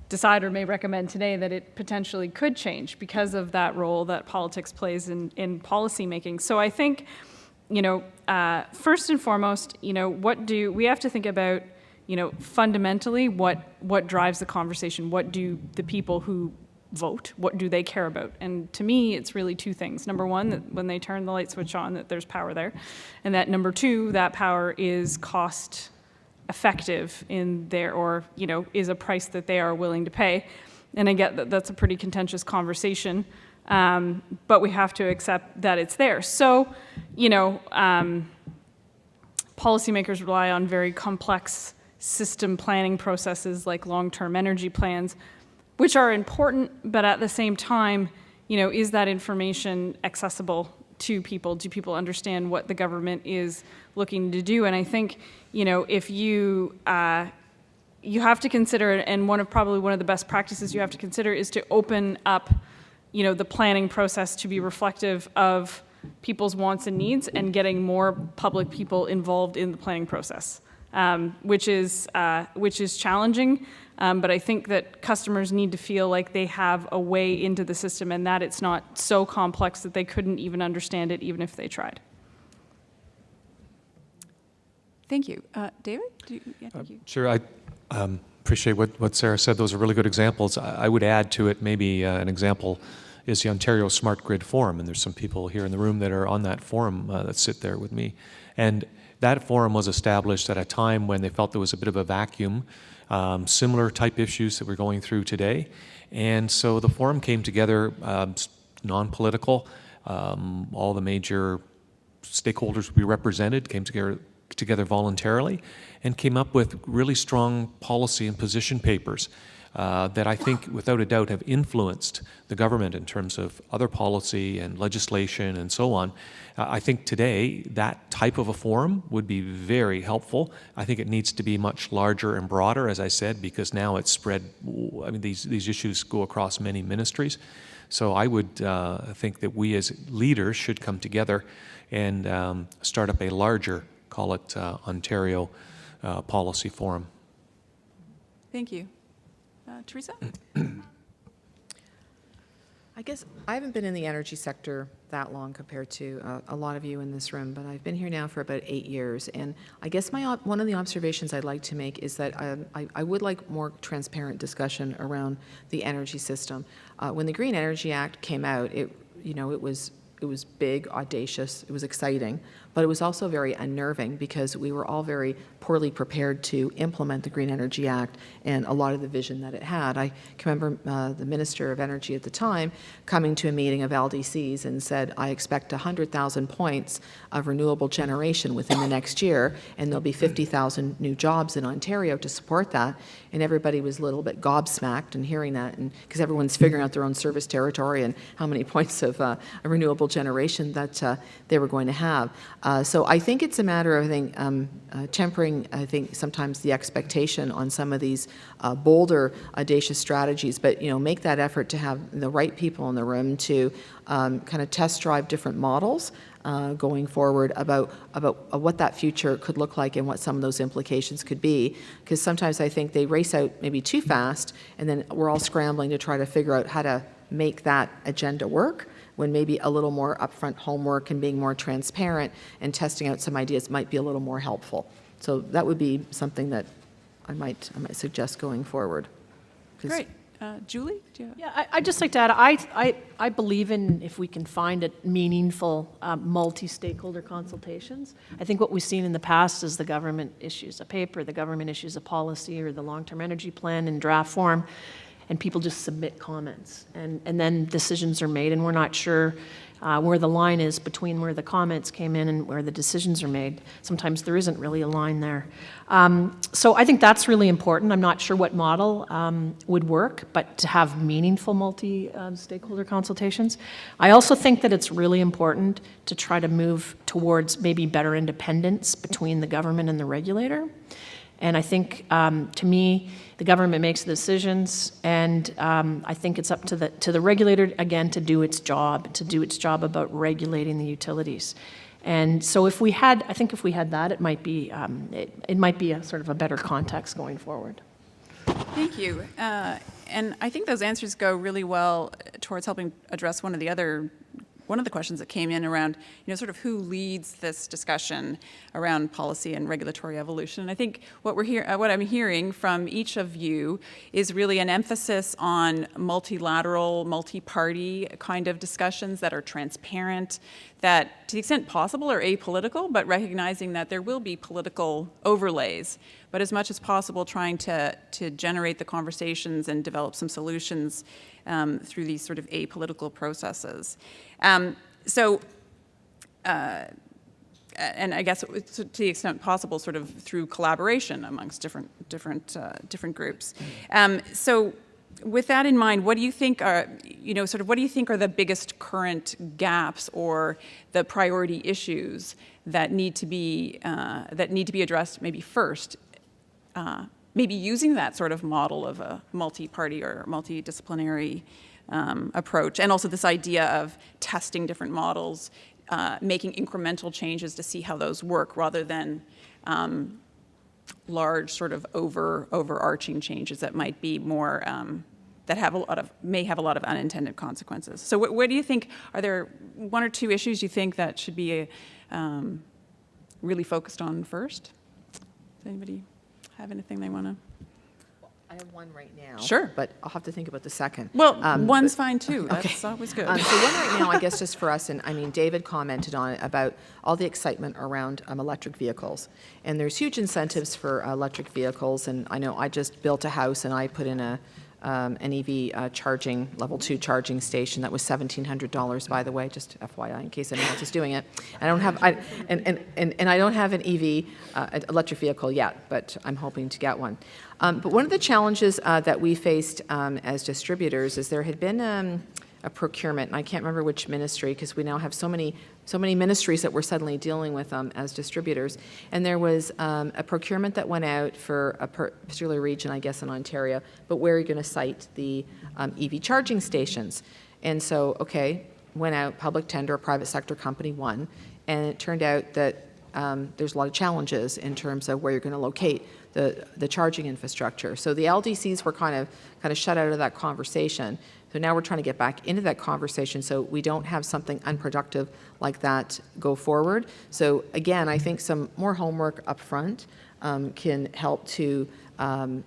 decide or may recommend today, that it potentially could change because of that role that politics plays in policy making. So I think, first and foremost, we have to think about, fundamentally what drives the conversation? What do the people who vote, what do they care about? And to me, it's really two things. Number one, that when they turn the light switch on, that there's power there. And that number two, that power is cost effective in their, or, is a price that they are willing to pay. And I get that that's a pretty contentious conversation, but we have to accept that it's there. So, policymakers rely on very complex system planning processes like long-term energy plans, which are important, but at the same time, is that information accessible to people? Do people understand what the government is looking to do? And I think, if you have to consider, and probably one of the best practices you have to consider is to open up, the planning process to be reflective of people's wants and needs, and getting more public people involved in the planning process, which is challenging. But I think that customers need to feel like they have a way into the system, and that it's not so complex that they couldn't even understand it, even if they tried. Thank you. David? Thank you. Sure. I appreciate what Sarah said. Those are really good examples. I would add to it maybe an example is the Ontario Smart Grid Forum, and there's some people here in the room that are on that forum that sit there with me. And that forum was established at a time when they felt there was a bit of a vacuum, similar type issues that we're going through today. And so the forum came together, non-political, all the major stakeholders we represented came together voluntarily and came up with really strong policy and position papers that I think, without a doubt, have influenced the government in terms of other policy and legislation and so on. I think today that type of a forum would be very helpful. I think it needs to be much larger and broader, as I said, because now it's spread. I mean, these issues go across many ministries. So I would think that we as leaders should come together and start up a larger, call it Ontario Policy Forum. Thank you. Teresa? I guess I haven't been in the energy sector that long compared to a lot of you in this room, but I've been here now for about 8 years. And I guess one of the observations I'd like to make is that I would like more transparent discussion around the energy system. When the Green Energy Act came out, it was big, audacious, it was exciting, but it was also very unnerving because we were all very poorly prepared to implement the Green Energy Act and a lot of the vision that it had. I can remember the Minister of Energy at the time coming to a meeting of LDCs and said, I expect 100,000 points of renewable generation within the next year, and there'll be 50,000 new jobs in Ontario to support that. And everybody was a little bit gobsmacked in hearing that, and because everyone's figuring out their own service territory and how many points of renewable generation that they were going to have. So I think it's a matter of, I think, tempering, I think, sometimes the expectation on some of these bolder, audacious strategies, but, make that effort to have the right people in the room to kind of test drive different models going forward about what that future could look like and what some of those implications could be. Because sometimes I think they race out maybe too fast, and then we're all scrambling to try to figure out how to make that agenda work, when maybe a little more upfront homework and being more transparent and testing out some ideas might be a little more helpful. So that would be something that I might suggest going forward. Great. Julie? Yeah, I'd just like to add, I believe in, if we can find it, meaningful multi-stakeholder consultations. I think what we've seen in the past is the government issues a paper, the government issues a policy or the long-term energy plan in draft form, and people just submit comments, and then decisions are made, and we're not sure where the line is between where the comments came in and where the decisions are made. Sometimes there isn't really a line there. So I think that's really important. I'm not sure what model would work, but to have meaningful multi-stakeholder consultations. I also think that it's really important to try to move towards maybe better independence between the government and the regulator. And I think, to me, the government makes the decisions, and I think it's up to the regulator, again, to do its job about regulating the utilities. And so if we had that, it might be a sort of a better context going forward. Thank you. And I think those answers go really well towards helping address one of the questions that came in around, sort of who leads this discussion around policy and regulatory evolution. And I think what I'm hearing from each of you is really an emphasis on multilateral, multi-party kind of discussions that are transparent, that to the extent possible are apolitical, but recognizing that there will be political overlays, but as much as possible trying to generate the conversations and develop some solutions through these sort of apolitical processes. And I guess to the extent possible, sort of through collaboration amongst different groups. So, with that in mind, what do you think are the biggest current gaps or the priority issues that need to be addressed? Maybe first, maybe using that sort of model of a multi-party or multidisciplinary approach, and also this idea of testing different models, making incremental changes to see how those work, rather than large sort of overarching changes that might be more may have a lot of unintended consequences. So, what do you think? Are there one or two issues you think that should be really focused on first? Does anybody have anything they want to? I have one right now. Sure. But I'll have to think about the second. Well, one's fine too. That's always good. So one right now, I guess just for us, and I mean, David commented on it about all the excitement around electric vehicles. And there's huge incentives for electric vehicles. And I know I just built a house and I put in an EV charging, level 2 charging station that was $1,700, by the way, just FYI, in case anyone else is doing it. I don't have, I don't have an EV electric vehicle yet, but I'm hoping to get one. But one of the challenges that we faced as distributors is there had been a procurement, and I can't remember which ministry, because we now have so many ministries that we're suddenly dealing with as distributors. And there was a procurement that went out for a particular region, I guess, in Ontario, but where are you going to site the EV charging stations? And so, went out, public tender, a private sector company won, and it turned out that there's a lot of challenges in terms of where you're going to locate the charging infrastructure. So the LDCs were kind of shut out of that conversation. So now we're trying to get back into that conversation so we don't have something unproductive like that go forward. So again, I think some more homework up front can help to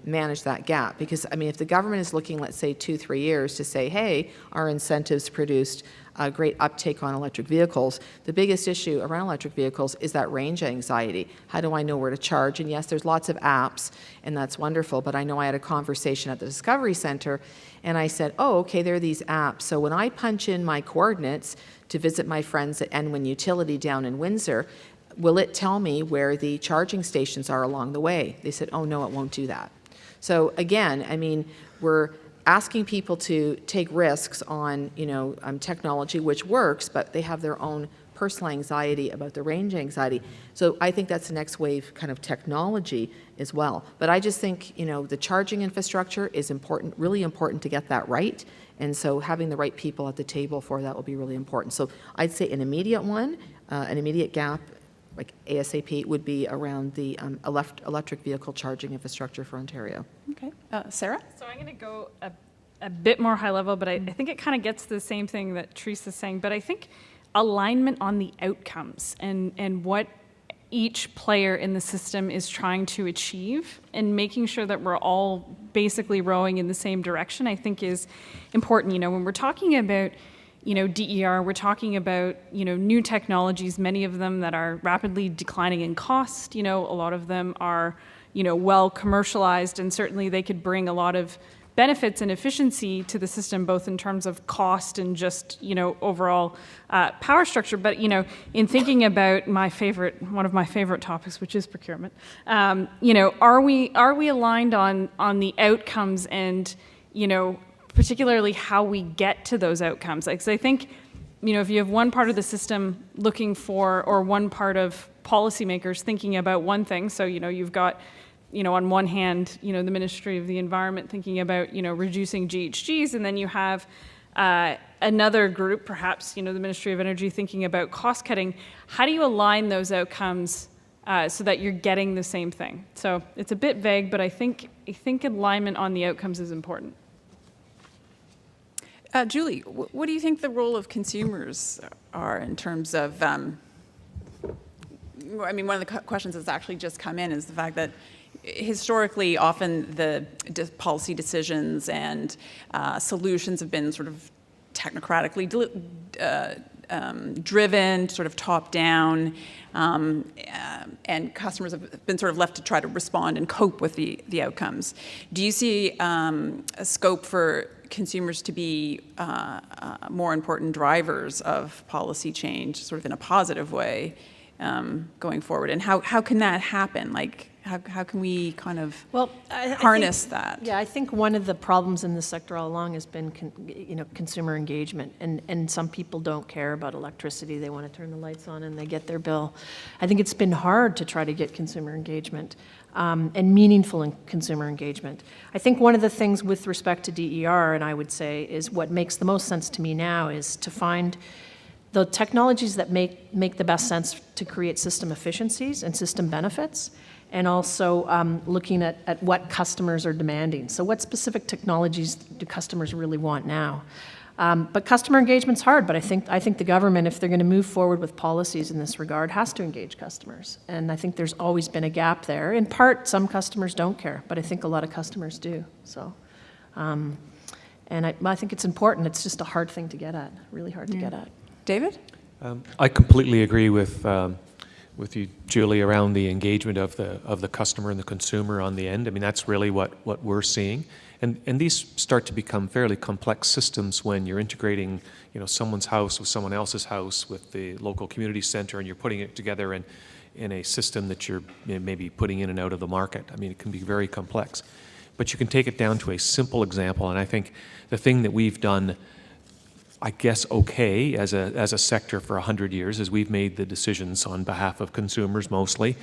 manage that gap. Because, I mean, if the government is looking, let's say, 2-3 years to say, hey, our incentives produced a great uptake on electric vehicles, the biggest issue around electric vehicles is that range anxiety. How do I know where to charge? And yes, there's lots of apps, and that's wonderful, but I know I had a conversation at the Discovery Center, and I said, oh, okay, there are these apps. So when I punch in my coordinates to visit my friends at Enwyn Utility down in Windsor, will it tell me where the charging stations are along the way? They said, oh, no, it won't do that. So again, I mean, we're asking people to take risks on, technology, which works, but they have their own personal anxiety about the range anxiety. So I think that's the next wave kind of technology as well. But I just think, the charging infrastructure is important, really important to get that right. And so having the right people at the table for that will be really important. So I'd say an immediate one, an immediate gap, like ASAP, would be around the electric vehicle charging infrastructure for Ontario. Okay. Sarah? So I'm going to go a bit more high level, but I think it kind of gets the same thing that Teresa's saying. But I think alignment on the outcomes and what each player in the system is trying to achieve, and making sure that we're all basically rowing in the same direction, I think is important. When we're talking about DER, we're talking about, new technologies, many of them that are rapidly declining in cost. A lot of them are, well commercialized, and certainly they could bring a lot of benefits and efficiency to the system, both in terms of cost and just, overall power structure. But, in thinking about one of my favorite topics, which is procurement, are we aligned on the outcomes and, particularly how we get to those outcomes? Like, 'cause I think, if you have one part of the system looking for, or one part of policymakers thinking about one thing, so, you've got, on one hand, the Ministry of the Environment thinking about, reducing GHGs, and then you have another group, perhaps, the Ministry of Energy thinking about cost cutting. How do you align those outcomes so that you're getting the same thing? So it's a bit vague, but I think alignment on the outcomes is important. Julie, what do you think the role of consumers are in terms of, one of the questions that's actually just come in is the fact that historically, often the policy decisions and solutions have been sort of technocratically driven, sort of top down, and customers have been sort of left to try to respond and cope with the outcomes. Do you see a scope for consumers to be more important drivers of policy change, sort of in a positive way, going forward? And how can that happen? Like, how can we kind of harness that? Yeah, I think one of the problems in this sector all along has been, consumer engagement, and some people don't care about electricity. They want to turn the lights on and they get their bill. I think it's been hard to try to get consumer engagement and meaningful consumer engagement. I think one of the things with respect to DER, and I would say, is what makes the most sense to me now is to find the technologies that make the best sense to create system efficiencies and system benefits, and also looking at what customers are demanding. So what specific technologies do customers really want now? But customer engagement's hard, but I think the government, if they're going to move forward with policies in this regard, has to engage customers. And I think there's always been a gap there. In part, some customers don't care, but I think a lot of customers do. So, and I think it's important. It's just a hard thing to get at, really hard to get at. David? I completely agree with you, Julie, around the engagement of the customer and the consumer on the end. I mean, that's really what we're seeing. And these start to become fairly complex systems when you're integrating, someone's house with someone else's house with the local community center, and you're putting it together in a system that you're maybe putting in and out of the market. I mean, it can be very complex. But you can take it down to a simple example, and I think the thing that we've done, I guess, okay as a sector for 100 years is we've made the decisions on behalf of consumers mostly.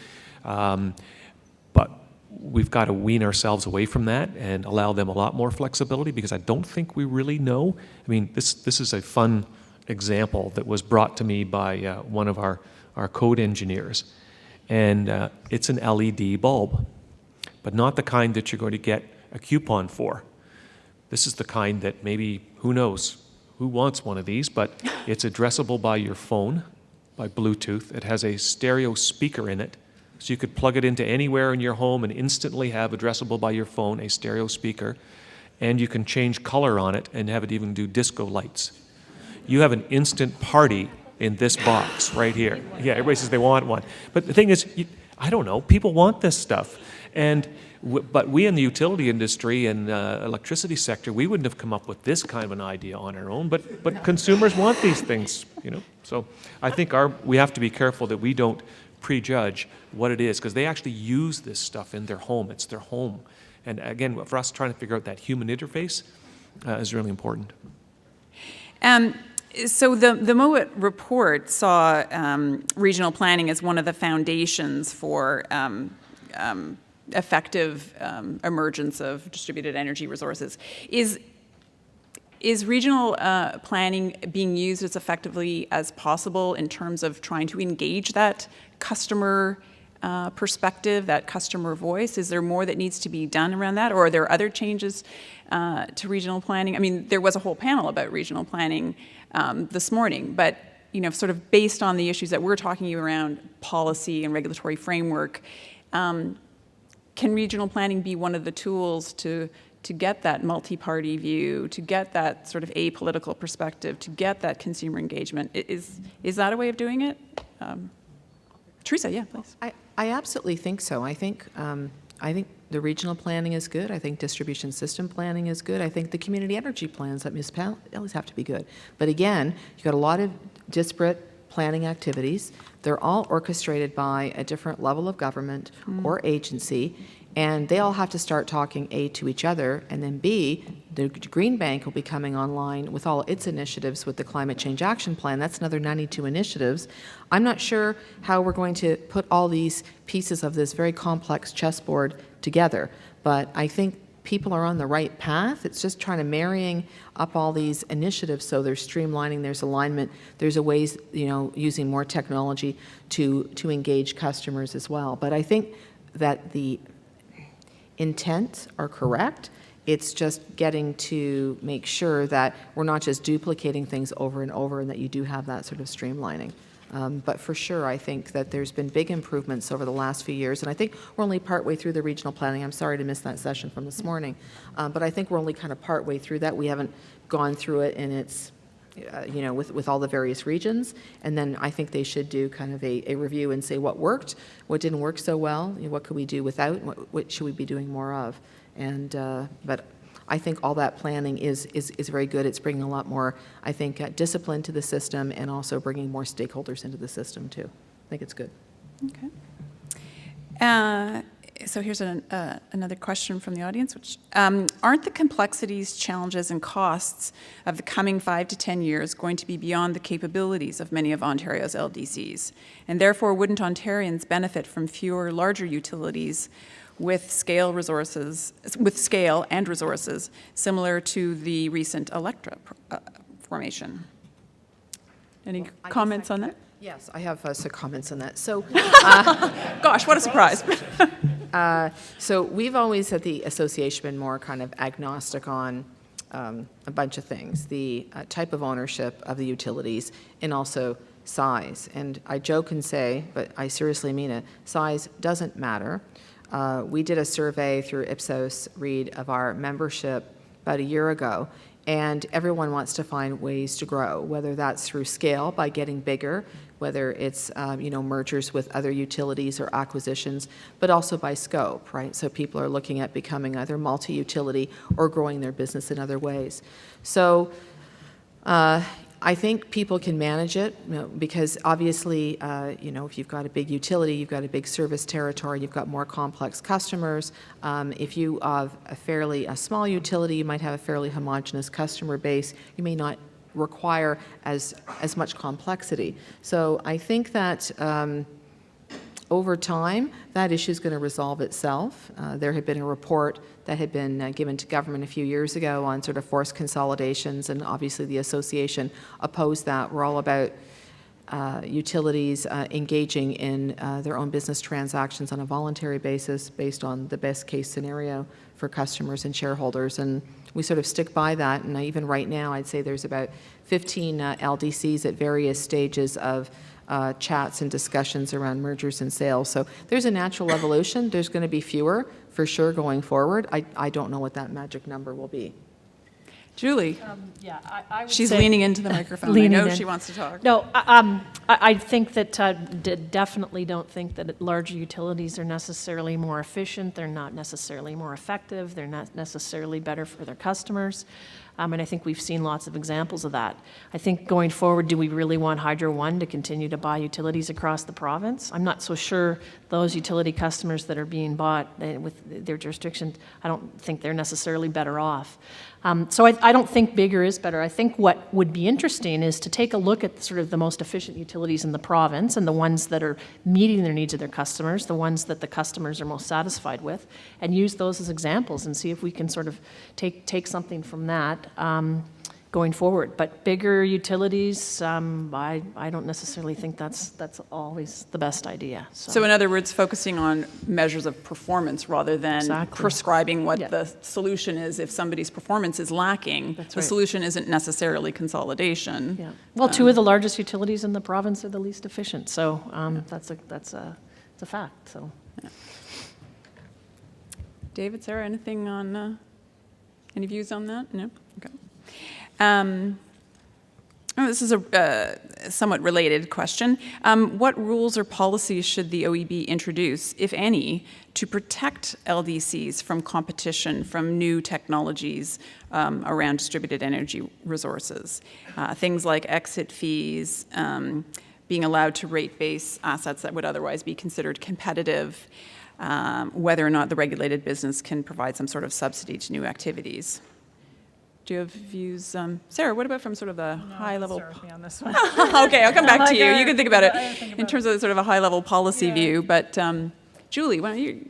But we've got to wean ourselves away from that and allow them a lot more flexibility, because I don't think we really know. I mean, this is a fun example that was brought to me by one of our code engineers. And it's an LED bulb, but not the kind that you're going to get a coupon for. This is the kind that maybe, who knows, who wants one of these, but it's addressable by your phone, by Bluetooth. It has a stereo speaker in it, so you could plug it into anywhere in your home and instantly have addressable by your phone a stereo speaker, and you can change color on it and have it even do disco lights. You have an instant party in this box right here. Yeah, everybody says they want one. But the thing is, I don't know, people want this stuff. But we in the utility industry and electricity sector, we wouldn't have come up with this kind of an idea on our own, but consumers want these things, So I think we have to be careful that we don't prejudge what it is, because they actually use this stuff in their home. It's their home. And again, for us trying to figure out that human interface is really important. So the Mowett report saw regional planning as one of the foundations for effective emergence of distributed energy resources. Is regional planning being used as effectively as possible in terms of trying to engage that customer perspective, that customer voice? Is there more that needs to be done around that, or are there other changes to regional planning? I mean, there was a whole panel about regional planning this morning, but sort of based on the issues that we're talking around policy and regulatory framework, can regional planning be one of the tools to get that multi-party view, to get that sort of apolitical perspective, to get that consumer engagement? Is that a way of doing it? Teresa, yeah, please. I absolutely think so. I think I think the regional planning is good. I think distribution system planning is good. I think the community energy plans at municipalities have to be good. But again, you've got a lot of disparate planning activities. They're all orchestrated by a different level of government or agency, and they all have to start talking, A, to each other, and then B, the Green Bank will be coming online with all its initiatives with the Climate Change Action Plan. That's another 92 initiatives. I'm not sure how we're going to put all these pieces of this very complex chessboard together, but I think people are on the right path. It's just trying to marrying up all these initiatives so there's streamlining, there's alignment, there's a ways, using more technology to engage customers as well. But I think that the intents are correct. It's just getting to make sure that we're not just duplicating things over and over and that you do have that sort of streamlining. But for sure, I think that there's been big improvements over the last few years, and I think we're only partway through the regional planning. I'm sorry to miss that session from this morning, but I think we're only kind of partway through that. We haven't gone through it in its, with all the various regions, and then I think they should do kind of a review and say what worked, what didn't work so well, what could we do without, what should we be doing more of, and but I think all that planning is very good. It's bringing a lot more, I think, discipline to the system and also bringing more stakeholders into the system, too. I think it's good. Okay. So here's another question from the audience, which aren't the complexities, challenges, and costs of the coming 5 to 10 years going to be beyond the capabilities of many of Ontario's LDCs? And therefore, wouldn't Ontarians benefit from fewer larger utilities with scale and resources similar to the recent Electra formation? Any comments on that? Yes, I have some comments on that. So, gosh, what a surprise. So we've always at the association been more kind of agnostic on a bunch of things, the type of ownership of the utilities and also size. And I joke and say, but I seriously mean it, size doesn't matter. We did a survey through Ipsos Reid of our membership about a year ago, and everyone wants to find ways to grow, whether that's through scale by getting bigger, whether it's mergers with other utilities or acquisitions, but also by scope, right? So people are looking at becoming either multi-utility or growing their business in other ways. So I think people can manage it, because obviously, if you've got a big utility, you've got a big service territory, you've got more complex customers. If you have a small utility, you might have a fairly homogeneous customer base. You may not require as much complexity. So I think that over time, that issue is going to resolve itself. There had been a report that had been given to government a few years ago on sort of forced consolidations, and obviously the association opposed that. We're all about utilities engaging in their own business transactions on a voluntary basis based on the best case scenario for customers and shareholders, and we sort of stick by that. And even right now, I'd say there's about 15 LDCs at various stages of chats and discussions around mergers and sales. So there's a natural evolution. There's going to be fewer, for sure, going forward. I don't know what that magic number will be. Julie, I would she's say leaning into the microphone. I know she wants to talk. No, I think that definitely don't think that larger utilities are necessarily more efficient. They're not necessarily more effective. They're not necessarily better for their customers. And I think we've seen lots of examples of that. I think going forward, do we really want Hydro One to continue to buy utilities across the province? I'm not so sure those utility customers that are being bought with their jurisdiction, I don't think they're necessarily better off. So I don't think bigger is better. I think what would be interesting is to take a look at sort of the most efficient utilities in the province and the ones that are meeting their needs of their customers, the ones that the customers are most satisfied with, and use those as examples and see if we can sort of take something from that going forward. But bigger utilities, I don't necessarily think that's always the best idea. So in other words, focusing on measures of performance rather than prescribing what the solution is. If somebody's performance is lacking, the solution isn't necessarily consolidation. Yeah. Well, two of the largest utilities in the province are the least efficient, so that's a fact. So. Yeah. David, Sarah, anything on any views on that? No. Okay. Oh, this is a somewhat related question. What rules or policies should the OEB introduce, if any, to protect LDCs from competition from new technologies around distributed energy resources? Things like exit fees, being allowed to rate base assets that would otherwise be considered competitive, whether or not the regulated business can provide some sort of subsidy to new activities. Do you have views? Sarah, what about from sort of the high level? Me on this one. Okay, I'll come back to you. You can think about it I think in about terms of sort of a high level policy view. But Julie, why don't you?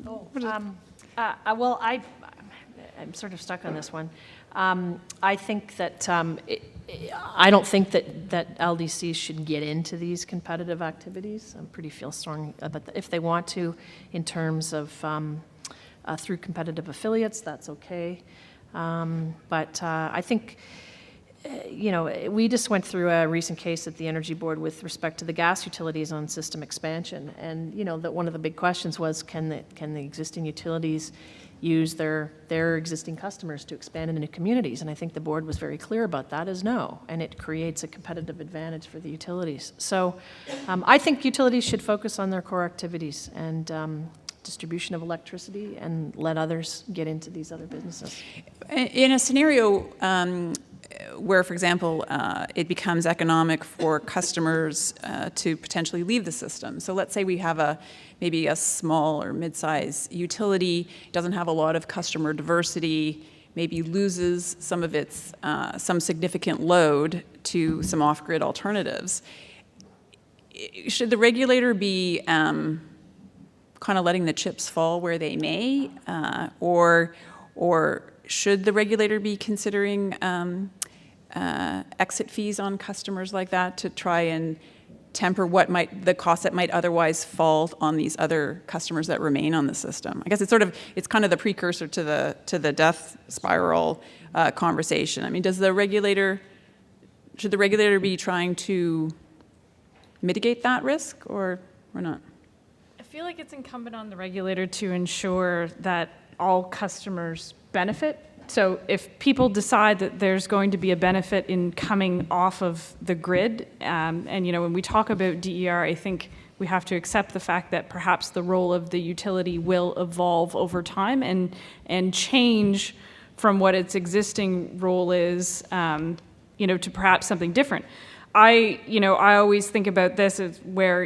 Well, I'm sort of stuck on this one. I think that I don't think that LDCs should get into these competitive activities. I pretty feel strong about that. If they want to, in terms of through competitive affiliates, that's okay. But I think, we just went through a recent case at the Energy Board with respect to the gas utilities on system expansion. And, that one of the big questions was, can the existing utilities use their existing customers to expand into new communities? And I think the board was very clear about that is no. And it creates a competitive advantage for the utilities. So I think utilities should focus on their core activities and distribution of electricity and let others get into these other businesses. In a scenario where, for example, it becomes economic for customers to potentially leave the system. So let's say we have maybe a small or mid-size utility, doesn't have a lot of customer diversity, maybe loses some of its, some significant load to some off-grid alternatives. Should the regulator be kind of letting the chips fall where they may, or should the regulator be considering exit fees on customers like that to try and temper the cost that might otherwise fall on these other customers that remain on the system? I guess it's kind of the precursor to the death spiral conversation. I mean, should the regulator be trying to mitigate that risk or not? I feel like it's incumbent on the regulator to ensure that all customers benefit. So if people decide that there's going to be a benefit in coming off of the grid, and when we talk about DER, I think we have to accept the fact that perhaps the role of the utility will evolve over time and change from what its existing role is, to perhaps something different. I always think about this as where,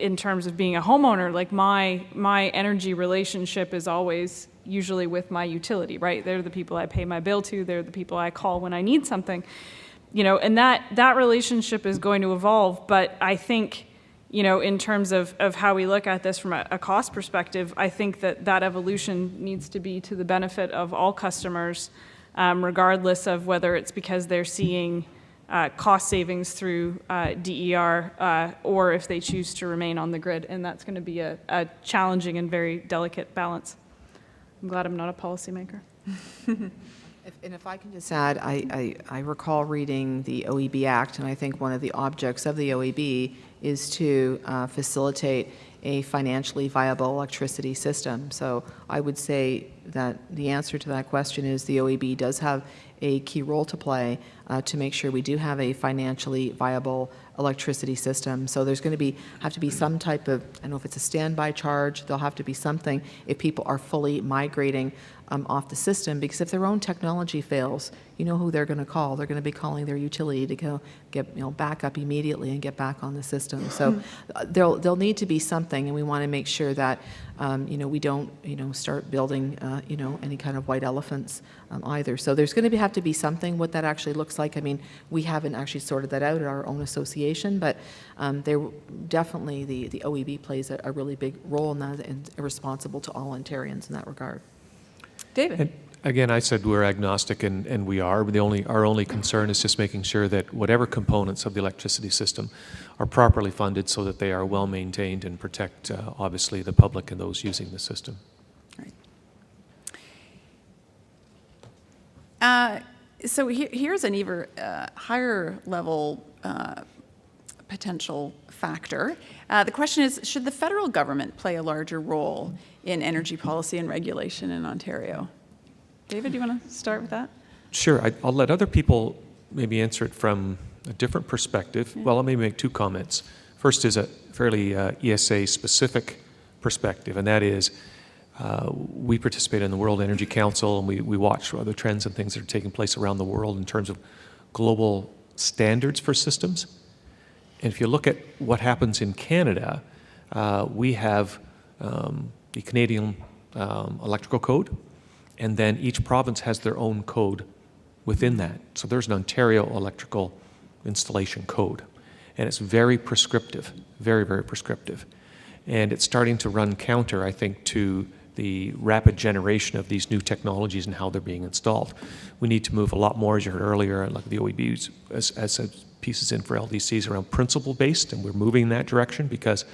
in terms of being a homeowner, like my energy relationship is always usually with my utility, right? They're the people I pay my bill to. They're the people I call when I need something, and that relationship is going to evolve. But I think, in terms of how we look at this from a cost perspective, I think that evolution needs to be to the benefit of all customers, regardless of whether it's because they're seeing cost savings through DER or if they choose to remain on the grid. And that's going to be a challenging and very delicate balance. I'm glad I'm not a policymaker. If I can just add, I recall reading the OEB Act, and I think one of the objects of the OEB is to facilitate a financially viable electricity system. So I would say that the answer to that question is the OEB does have a key role to play to make sure we do have a financially viable electricity system. So there's going to have to be some type of, I don't know if it's a standby charge, there'll have to be something if people are fully migrating off the system, because if their own technology fails, you know who they're going to call. They're going to be calling their utility to go get back up immediately and get back on the system. So there'll need to be something, and we want to make sure that we don't start building any kind of white elephants either. So there's going to have to be something. What that actually looks like, I mean, we haven't actually sorted that out at our own association, but there definitely the OEB plays a really big role in that and responsible to all Ontarians in that regard. David. And again, I said we're agnostic, and we are. Our only concern is just making sure that whatever components of the electricity system are properly funded so that they are well maintained and protect, obviously, the public and those using the system. Right. So here's an even higher level potential factor. The question is, should the federal government play a larger role in energy policy and regulation in Ontario? David, do you want to start with that? Sure. I'll let other people maybe answer it from a different perspective. Well, let me make two comments. First is a fairly ESA-specific perspective, and that is we participate in the World Energy Council, and we watch other trends and things that are taking place around the world in terms of global standards for systems. And if you look at what happens in Canada, we have the Canadian electrical code, and then each province has their own code within that. So there's an Ontario electrical installation code, and it's very prescriptive, very, very prescriptive. And it's starting to run counter, I think, to the rapid generation of these new technologies and how they're being installed. We need to move a lot more, as you heard earlier, like the OEB as pieces in for LDCs around principle-based, and we're moving in that direction because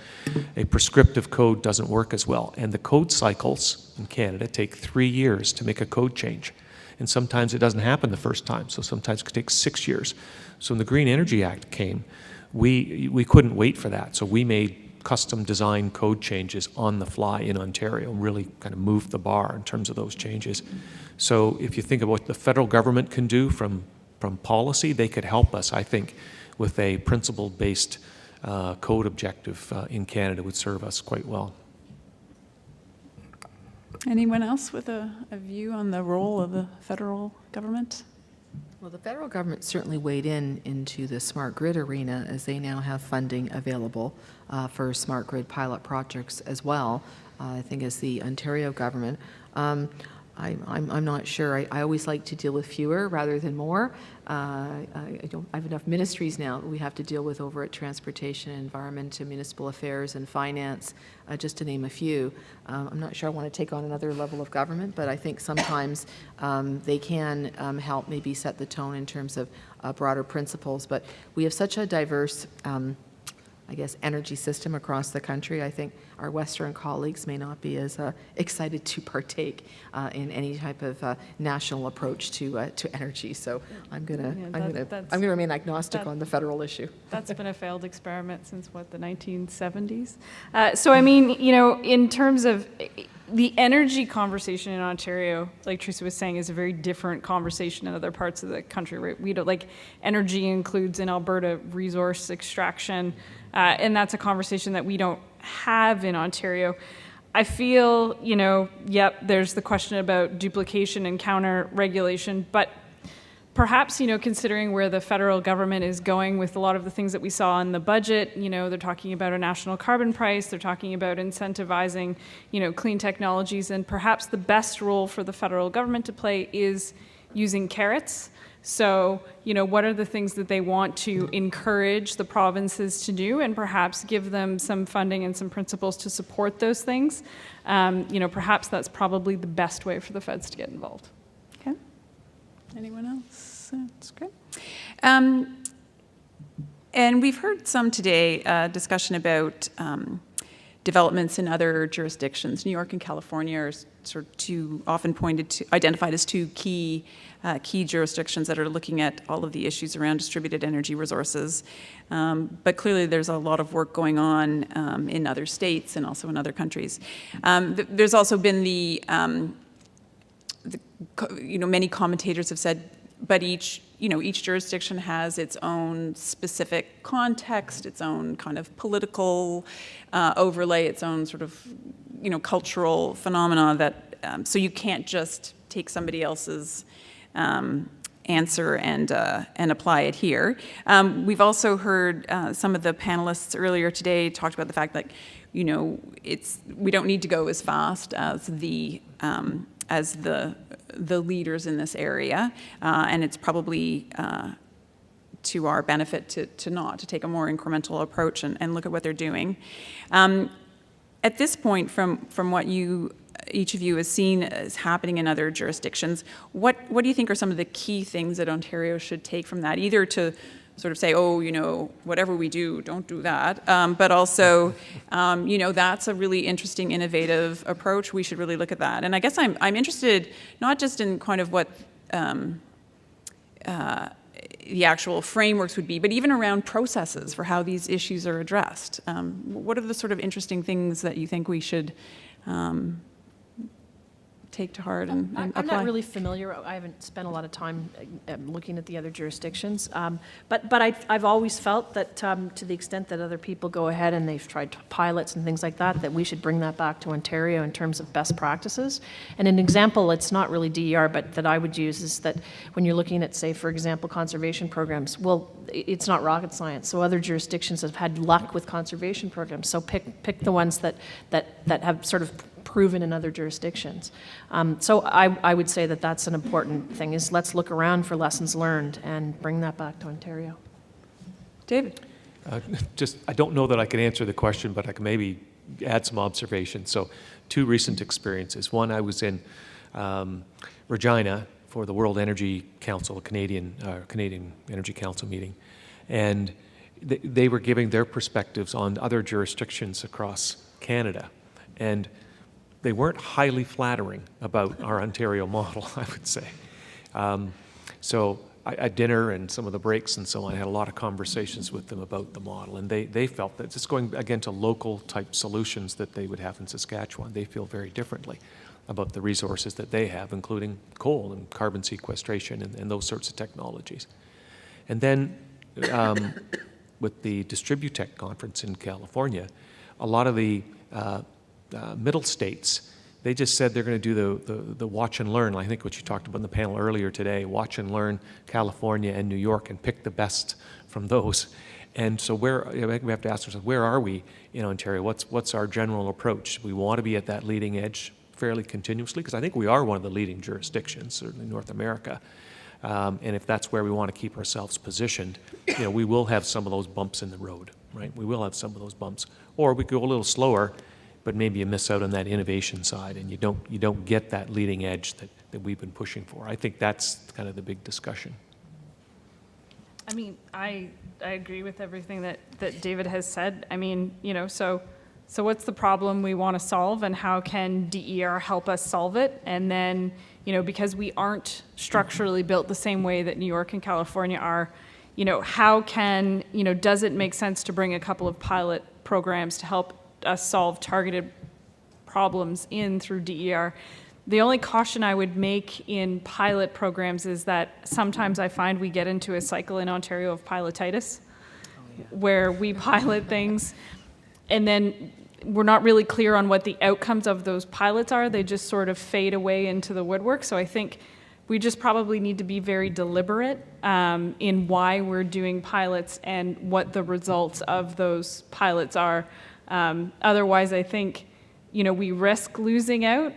a prescriptive code doesn't work as well. And the code cycles in Canada take 3 years to make a code change. And sometimes it doesn't happen the first time, so sometimes it could take 6 years. So when the Green Energy Act came, we couldn't wait for that. So we made custom design code changes on the fly in Ontario, really kind of moved the bar in terms of those changes. So if you think of what the federal government can do from policy, they could help us, I think, with a principle-based code objective in Canada would serve us quite well. Anyone else with a view on the role of the federal government? Well, the federal government certainly weighed into the smart grid arena, as they now have funding available for smart grid pilot projects as well, I think, as the Ontario government. I'm not sure. I always like to deal with fewer rather than more. I have enough ministries now that we have to deal with over at Transportation, Environment, and Municipal Affairs, and Finance, just to name a few. I'm not sure I want to take on another level of government, but I think sometimes they can help maybe set the tone in terms of broader principles. But we have such a diverse I guess, energy system across the country. I think our Western colleagues may not be as excited to partake in any type of national approach to energy. So I'm gonna remain agnostic on the federal issue. That's been a failed experiment since what, the 1970s. So I mean, you know, in terms of the energy conversation in Ontario, like Teresa was saying, is a very different conversation in other parts of the country. Right? We don't, like, energy includes in Alberta resource extraction, and that's a conversation that we don't have in Ontario. I feel, you know, yep, there's the question about duplication and counter-regulation, but perhaps, you know, considering where the federal government is going with a lot of the things that we saw in the budget, you know, they're talking about a national carbon price, they're talking about incentivizing, you know, clean technologies, and perhaps the best role for the federal government to play is using carrots. So, you know, what are the things that they want to encourage the provinces to do, and perhaps give them some funding and some principles to support those things? You know, perhaps that's probably the best way for the feds to get involved. Okay. Anyone else? That's great. And we've heard some today discussion about developments in other jurisdictions. New York and California are sort of two often identified as two key jurisdictions that are looking at all of the issues around distributed energy resources. But clearly there's a lot of work going on in other states and also in other countries. There's also been many commentators have said, but each jurisdiction has its own specific context, its own kind of political overlay, its own sort of, cultural phenomena that, so you can't just take somebody else's answer and apply it here. We've also heard some of the panelists earlier today talked about the fact that, we don't need to go as fast as the leaders in this area, and it's probably to our benefit to take a more incremental approach and look at what they're doing. At this point, from what each of you has seen as happening in other jurisdictions, what do you think are some of the key things that Ontario should take from that, either to sort of say, whatever we do, don't do that, but also, that's a really interesting, innovative approach. We should really look at that. And I guess I'm interested not just in kind of what the actual frameworks would be, but even around processes for how these issues are addressed. What are the sort of interesting things that you think we should take to heart and I'm apply? not really familiar. I haven't spent a lot of time looking at the other jurisdictions. But I've always felt that to the extent that other people go ahead and they've tried pilots and things like that, that we should bring that back to Ontario in terms of best practices. And an example, it's not really DER, but that I would use is that when you're looking at, say, for example, conservation programs, well, it's not rocket science. So other jurisdictions have had luck with conservation programs. So pick the ones that have sort of proven in other jurisdictions. So I would say that that's an important thing, is let's look around for lessons learned and bring that back to Ontario. David? I don't know that I can answer the question, but I can maybe add some observations. So 2 recent experiences. One, I was in Regina for the World Energy Council, Canadian Energy Council meeting, and they were giving their perspectives on other jurisdictions across Canada, and they weren't highly flattering about our Ontario model, I would say. So at dinner and some of the breaks and so on, I had a lot of conversations with them about the model, and they felt that just going again to local type solutions that they would have in Saskatchewan, they feel very differently about the resources that they have, including coal and carbon sequestration and those sorts of technologies. And then with the Distributech conference in California, a lot of the middle states, they just said they're going to do the watch and learn. I think what you talked about in the panel earlier today, watch and learn California and New York and pick the best from those. And so we have to ask ourselves, where are we in Ontario? What's our general approach? We want to be at that leading edge fairly continuously, because I think we are one of the leading jurisdictions, certainly North America. And if that's where we want to keep ourselves positioned, we will have some of those bumps in the road, right? We will have some of those bumps. Or we go a little slower, but maybe you miss out on that innovation side and you don't get that leading edge that we've been pushing for. I think that's kind of the big discussion. I mean, I agree with everything that David has said. I mean, so what's the problem we want to solve, and how can DER help us solve it? And then, because we aren't structurally built the same way that New York and California are, how can, does it make sense to bring a couple of pilot programs to help us solve targeted problems in through DER? The only caution I would make in pilot programs is that sometimes I find we get into a cycle in Ontario of pilotitis, where we pilot things and then we're not really clear on what the outcomes of those pilots are. They just sort of fade away into the woodwork. So I think we just probably need to be very deliberate in why we're doing pilots and what the results of those pilots are. Otherwise, I think, we risk losing out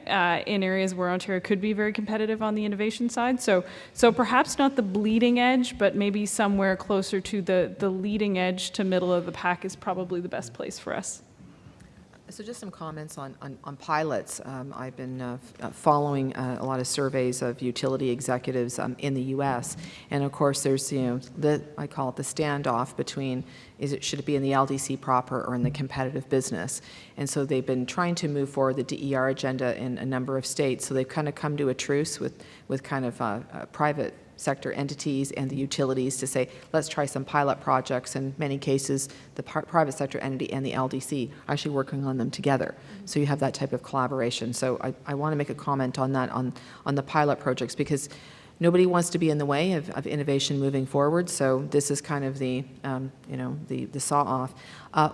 in areas where Ontario could be very competitive on the innovation side. So perhaps not the bleeding edge, but maybe somewhere closer to the leading edge to middle of the pack is probably the best place for us. So just some comments on pilots. I've been following a lot of surveys of utility executives in the U.S. And of course, there's I call it the standoff between should it be in the LDC proper or in the competitive business. And so they've been trying to move forward the DER agenda in a number of states. So they've kind of come to a truce with kind of private sector entities and the utilities to say, let's try some pilot projects. In many cases, the private sector entity and the LDC are actually working on them together. So you have that type of collaboration. So I want to make a comment on that, on the pilot projects, because nobody wants to be in the way of innovation moving forward. So this is kind of the saw-off.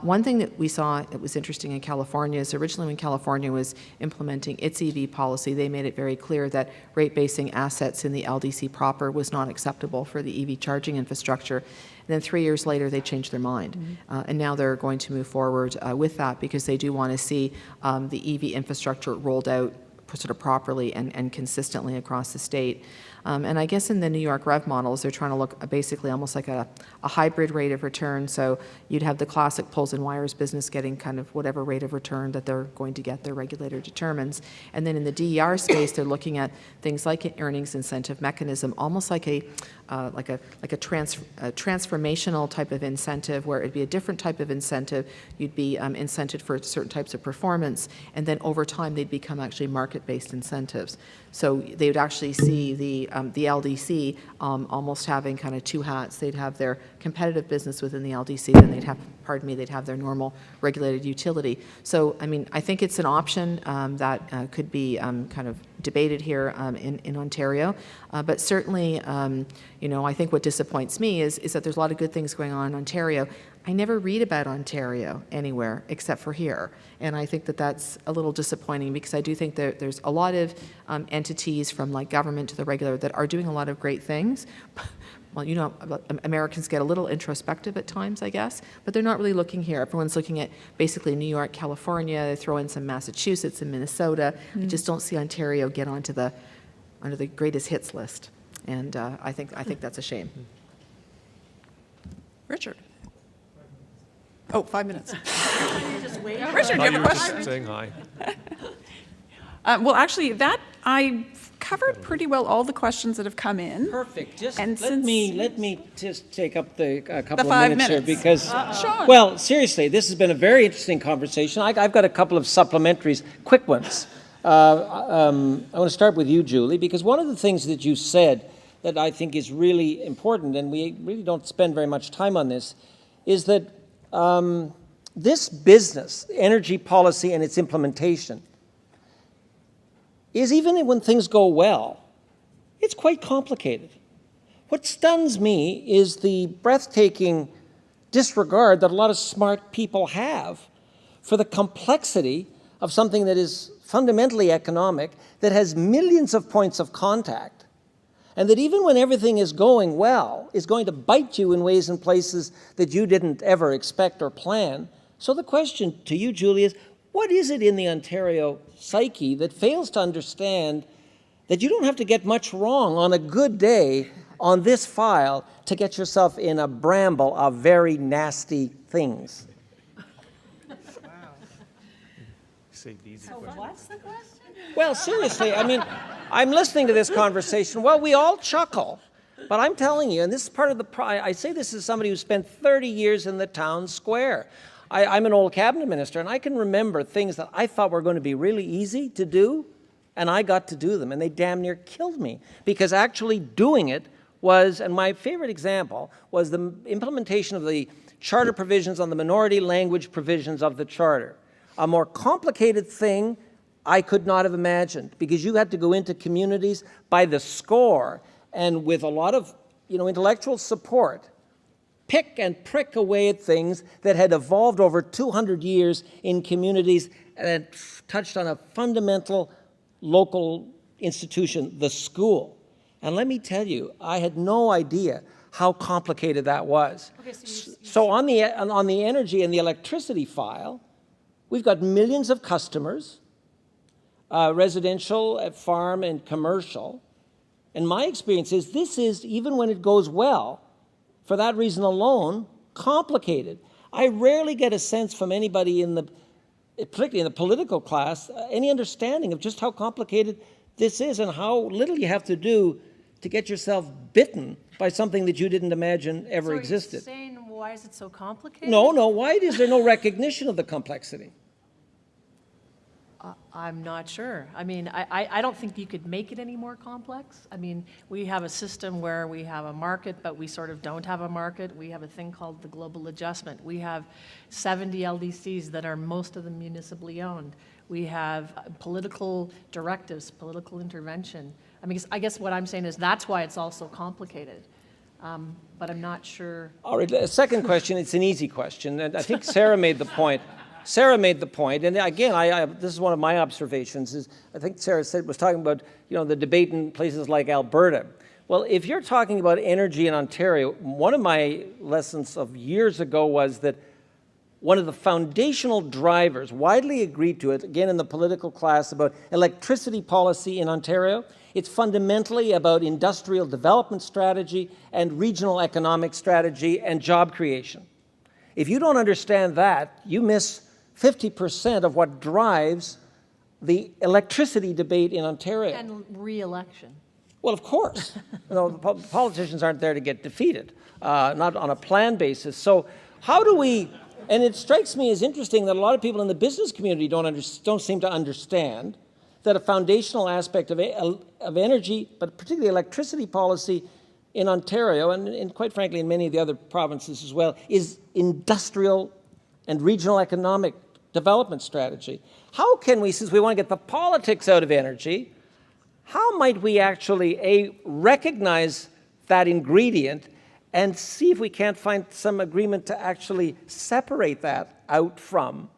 One thing that we saw that was interesting in California is originally when California was implementing its EV policy, they made it very clear that rate-basing assets in the LDC proper was not acceptable for the EV charging infrastructure. And then 3 years later, they changed their mind. And now they're going to move forward with that because they do want to see the EV infrastructure rolled out sort of properly and consistently across the state. And I guess in the New York REV models, they're trying to look basically almost like a hybrid rate of return. So you'd have the classic poles and wires business getting kind of whatever rate of return that they're going to get, their regulator determines. And then in the DER space, they're looking at things like an earnings incentive mechanism, almost like a transformational type of incentive, where it'd be a different type of incentive. You'd be incented for certain types of performance, and then over time they'd become actually market market-based incentives. So they would actually see the LDC almost having kind of two hats. They'd have their competitive business within the LDC, then they'd have their normal regulated utility. So, I mean, I think it's an option that could be kind of debated here in Ontario. But certainly, I think what disappoints me is that there's a lot of good things going on in Ontario. I never read about Ontario anywhere except for here. And I think that that's a little disappointing, because I do think that there's a lot of entities, from like government to the regulator, that are doing a lot of great things. Well, Americans get a little introspective at times, I guess, but they're not really looking here. Everyone's looking at basically New York, California. They throw in some Massachusetts and Minnesota. I just don't see Ontario get onto the greatest hits list. And I think that's a shame. Richard. Oh, 5 minutes. Just wait. Richard, do you have a you were question? just saying hi. Well, actually, that I covered pretty well all the questions that have come in. Perfect. Just And let me just take up a couple of 5 minutes here, minutes. because, Sean. well, seriously, this has been a very interesting conversation. I've got a couple of supplementaries, quick ones. I want to start with you, Julie, because one of the things that you said that I think is really important, and we really don't spend very much time on this, is that this business, energy policy and its implementation, is, even when things go well, it's quite complicated. What stuns me is the breathtaking disregard that a lot of smart people have for the complexity of something that is fundamentally economic, that has millions of points of contact, and that even when everything is going well, is going to bite you in ways and places that you didn't ever expect or plan. So the question to you, Julie, is, what is it in the Ontario psyche that fails to understand that you don't have to get much wrong on a good day on this file to get yourself in a bramble of very nasty things? What's the question? Well, seriously, I mean, I'm listening to this conversation. Well, we all chuckle, but I'm telling you, and this is part of the I say this as somebody who spent 30 years in the town square. I'm an old cabinet minister, and I can remember things that I thought were going to be really easy to do, and I got to do them, and they damn near killed me, because actually doing it was, and my favorite example was the implementation of the charter provisions on the minority language provisions of the charter. A more complicated thing I could not have imagined, because you had to go into communities by the score, and with a lot of intellectual support, pick and prick away at things that had evolved over 200 years in communities and touched on a fundamental local institution, the school. And let me tell you, I had no idea how complicated that was. Okay, so on the energy and the electricity file, we've got millions of customers, residential, farm, and commercial. And my experience is this is, even when it goes well, for that reason alone, complicated. I rarely get a sense from anybody particularly in the political class, any understanding of just how complicated this is and how little you have to do to get yourself bitten by something that you didn't imagine ever existed. You're saying, why is it so complicated? No, why is there no recognition of the complexity? I'm not sure. I mean, I don't think you could make it any more complex. I mean, we have a system where we have a market, but we sort of don't have a market. We have a thing called the global adjustment. We have 70 LDCs that are most of them municipally owned. We have political directives, political intervention. I mean, I guess what I'm saying is that's why it's all so complicated. But I'm not sure. All right, a second question, it's an easy question, and I think Sarah made the point. And again, this is one of my observations, is I think Sarah was talking about, the debate in places like Alberta. Well, if you're talking about energy in Ontario, one of my lessons of years ago was that one of the foundational drivers, widely agreed to it, again in the political class, about electricity policy in Ontario, it's fundamentally about industrial development strategy and regional economic strategy and job creation. If you don't understand that, you miss 50% of what drives the electricity debate in Ontario. And re-election. Well, of course. The politicians aren't there to get defeated, not on a plan basis. So how do we, and it strikes me as interesting that a lot of people in the business community don't seem to understand that a foundational aspect of energy, but particularly electricity policy in Ontario, and quite frankly in many of the other provinces as well, is industrial and regional economic development strategy. How can we, since we want to get the politics out of energy, how might we actually, recognize that ingredient and see if we can't find some agreement to actually separate that out from?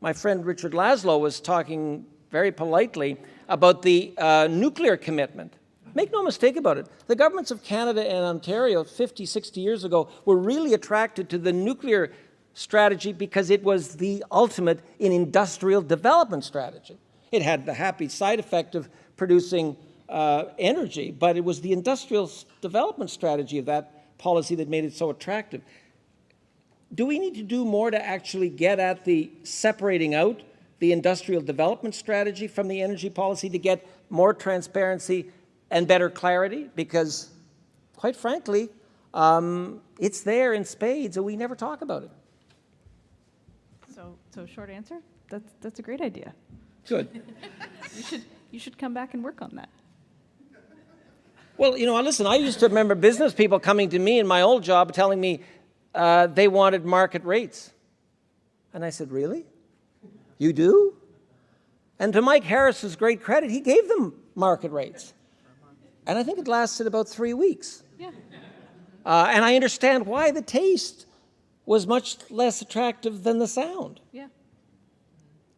My friend Richard Laszlo was talking very politely about the nuclear commitment. Make no mistake about it. The governments of Canada and Ontario 50, 60 years ago were really attracted to the nuclear strategy because it was the ultimate in industrial development strategy. It had the happy side effect of producing energy, but it was the industrial development strategy of that policy that made it so attractive. Do we need to do more to actually get at the separating out the industrial development strategy from the energy policy to get more transparency and better clarity? Because, quite frankly, it's there in spades and we never talk about it. So short answer, that's a great idea. Good. You should come back and work on that. Well, listen, I used to remember business people coming to me in my old job telling me they wanted market rates. And I said, really? You do? And to Mike Harris's great credit, he gave them market rates. And I think it lasted about 3 weeks. Yeah. And I understand why. The taste was much less attractive than the sound. Yeah.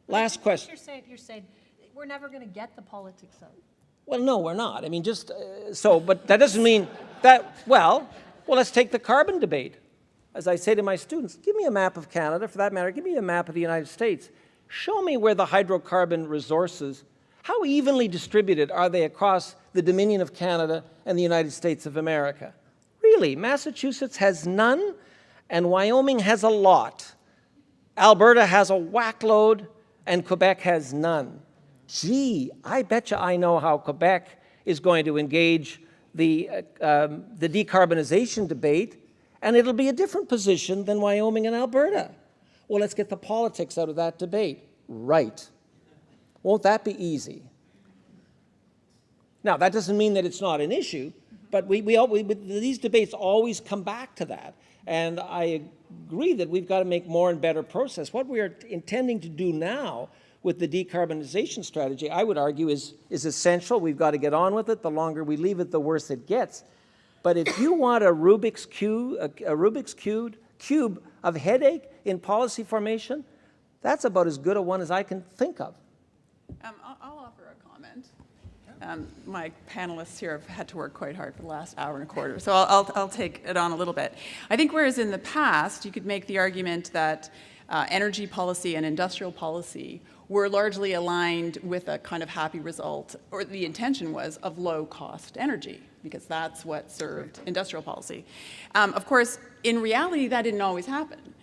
Last question. You're saying we're never going to get the politics out. Well, no, we're not. I mean, but that doesn't mean that, well, let's take the carbon debate. As I say to my students, give me a map of Canada, for that matter, give me a map of the United States. Show me where the hydrocarbon resources, how evenly distributed are they across the Dominion of Canada and the United States of America? Really, Massachusetts has none, and Wyoming has a lot. Alberta has a whack load, and Quebec has none. Gee, I bet you I know how Quebec is going to engage the decarbonization debate, and it'll be a different position than Wyoming and Alberta. Well, let's get the politics out of that debate. Right. Won't that be easy? Now, that doesn't mean that it's not an issue, but these debates always come back to that. And I agree that we've got to make more and better process. What we are intending to do now with the decarbonization strategy, I would argue, is essential. We've got to get on with it. The longer we leave it, the worse it gets. But if you want a Rubik's cube of headache in policy formation, that's about as good a one as I can think of. I'll offer a comment. My panelists here have had to work quite hard for the last hour and a quarter, so I'll take it on a little bit. I think whereas in the past you could make the argument that energy policy and industrial policy were largely aligned with a kind of happy result, or the intention was, of low-cost energy, because that's what served industrial policy. Of course, in reality, that didn't always happen.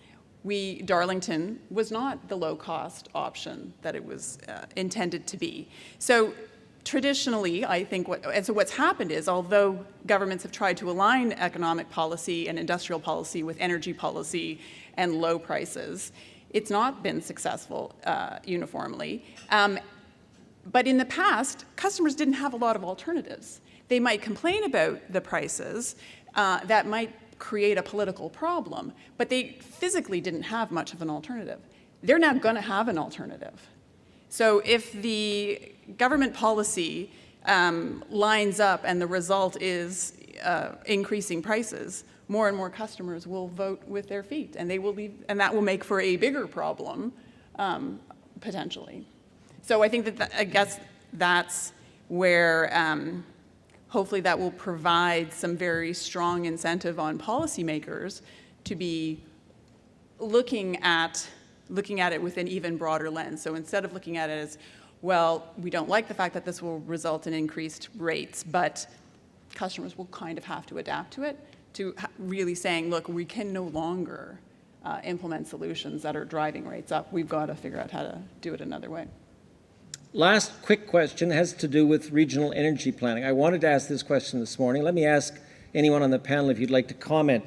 Darlington was not the low-cost option that it was intended to be. So traditionally, I think, what's happened is, although governments have tried to align economic policy and industrial policy with energy policy and low prices, it's not been successful uniformly. But in the past, customers didn't have a lot of alternatives. They might complain about the prices. That might create a political problem, but they physically didn't have much of an alternative. They're now going to have an alternative. So if the government policy lines up and the result is increasing prices, more and more customers will vote with their feet, and they will leave, and that will make for a bigger problem, potentially. So I think I guess that's where hopefully that will provide some very strong incentive on policymakers to be looking at it with an even broader lens. So instead of looking at it as, well, we don't like the fact that this will result in increased rates, but customers will kind of have to adapt to it, to really saying, look, we can no longer implement solutions that are driving rates up. We've got to figure out how to do it another way. Last quick question has to do with regional energy planning. I wanted to ask this question this morning. Let me ask anyone on the panel if you'd like to comment.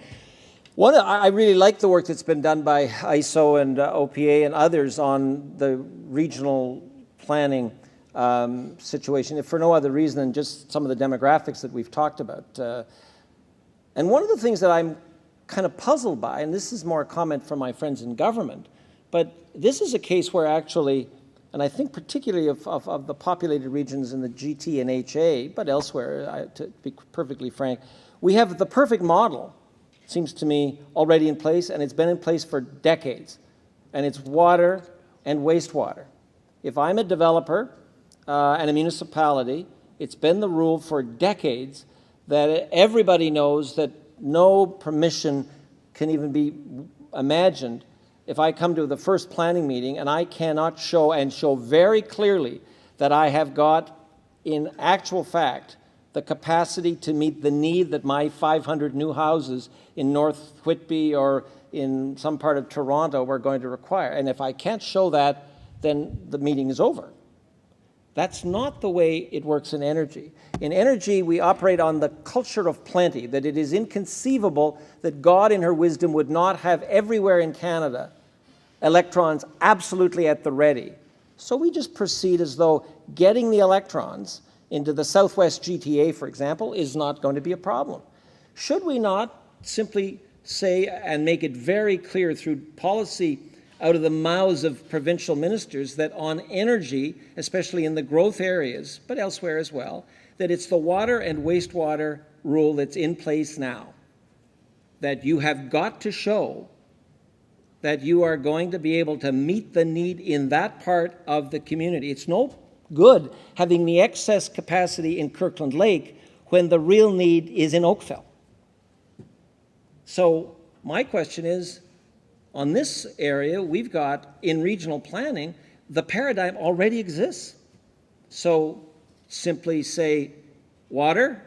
I really like the work that's been done by ISO and OPA and others on the regional planning situation, if for no other reason than just some of the demographics that we've talked about. And one of the things that I'm kind of puzzled by, and this is more a comment from my friends in government, but this is a case where actually, and I think particularly of the populated regions in the GT and HA, but elsewhere, to be perfectly frank, we have the perfect model, seems to me, already in place, and it's been in place for decades. And it's water and wastewater. If I'm a developer and a municipality, it's been the rule for decades that everybody knows that no permission can even be imagined if I come to the first planning meeting and I cannot show very clearly that I have got, in actual fact, the capacity to meet the need that my 500 new houses in North Whitby or in some part of Toronto are going to require. And if I can't show that, then the meeting is over. That's not the way it works in energy. In energy, we operate on the culture of plenty, that it is inconceivable that God in her wisdom would not have everywhere in Canada electrons absolutely at the ready. So we just proceed as though getting the electrons into the Southwest GTA, for example, is not going to be a problem. Should we not simply say and make it very clear through policy out of the mouths of provincial ministers that on energy, especially in the growth areas, but elsewhere as well, that it's the water and wastewater rule that's in place now, that you have got to show that you are going to be able to meet the need in that part of the community. It's no good having the excess capacity in Kirkland Lake when the real need is in Oakville. So my question is, on this area, we've got, in regional planning, the paradigm already exists. So simply say water,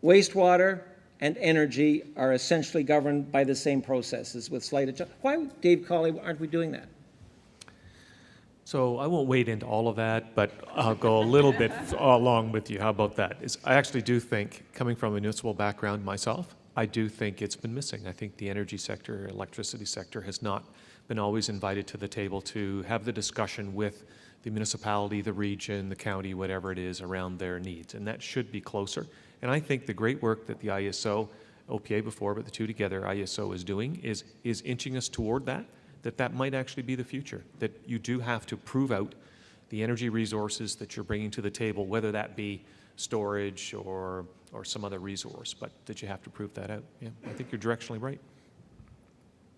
wastewater, and energy are essentially governed by the same processes with slight adjustment. Why, Dave Collie, aren't we doing that? So I won't wade into all of that, but I'll go a little bit along with you. How about that? I actually do think, coming from a municipal background myself, I do think it's been missing. I think the energy sector, electricity sector has not been always invited to the table to have the discussion with the municipality, the region, the county, whatever it is, around their needs. And that should be closer. And I think the great work that the ISO, OPA before, but the two together, ISO is doing is inching us toward that might actually be the future, that you do have to prove out the energy resources that you're bringing to the table, whether that be storage or some other resource, but that you have to prove that out. Yeah, I think you're directionally right.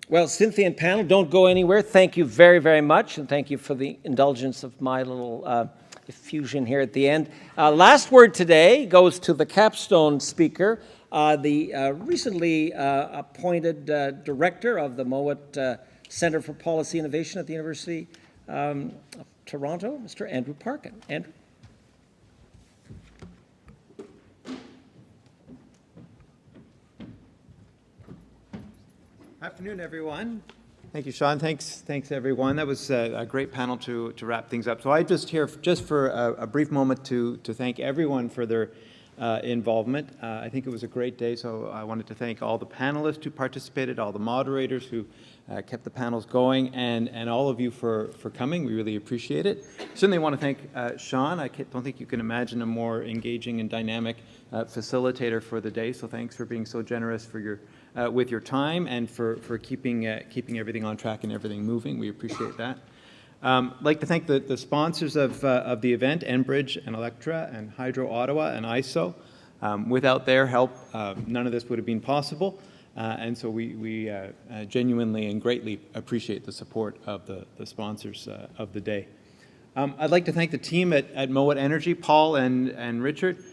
Well, Cynthia and panel, don't go anywhere. Thank you very, very much, and thank you for the indulgence of my little effusion here at the end. Last word today goes to the capstone speaker, the recently appointed director of the Mowett Centre for Policy Innovation at the University of Toronto, Mr. Andrew Parkin. Andrew. Afternoon, everyone. Thank you, Sean. Thanks, everyone. That was a great panel to wrap things up. So I just here just for a brief moment to thank everyone for their involvement. I think it was a great day, so I wanted to thank all the panelists who participated, all the moderators who kept the panels going, and all of you for coming. We really appreciate it. Certainly want to thank Sean. I don't think you can imagine a more engaging and dynamic facilitator for the day, so thanks for being so generous for your with your time and for keeping everything on track and everything moving. We appreciate that. I'd like to thank the sponsors of the event, Enbridge and Electra and Hydro Ottawa and ISO. Without their help, none of this would have been possible. And so we genuinely and greatly appreciate the support of the sponsors of the day. I'd like to thank the team at Mowett Energy, Paul and Richard,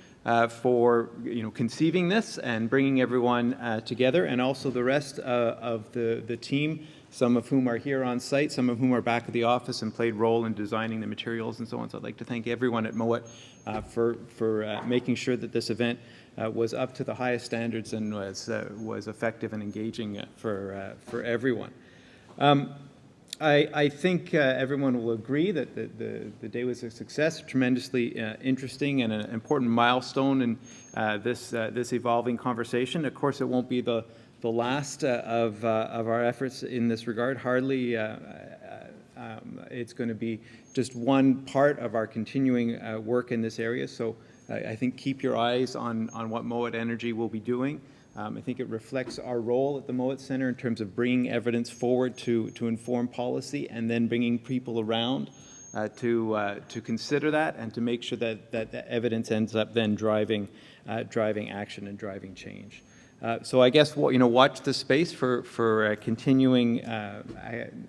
for conceiving this and bringing everyone together, and also the rest of the team, some of whom are here on site, some of whom are back at the office and played role in designing the materials and so on. So I'd like to thank everyone at Mowett for making sure that this event was up to the highest standards and was effective and engaging for everyone. I think everyone will agree that the day was a success, tremendously interesting and an important milestone in this evolving conversation. Of course, it won't be the last of our efforts in this regard. Hardly It's going to be just one part of our continuing work in this area. So I think keep your eyes on what Mowett Energy will be doing. I think it reflects our role at the Mowett Centre in terms of bringing evidence forward to inform policy, and then bringing people around to consider that and to make sure that that evidence ends up then driving action and driving change. So I guess watch the space for continuing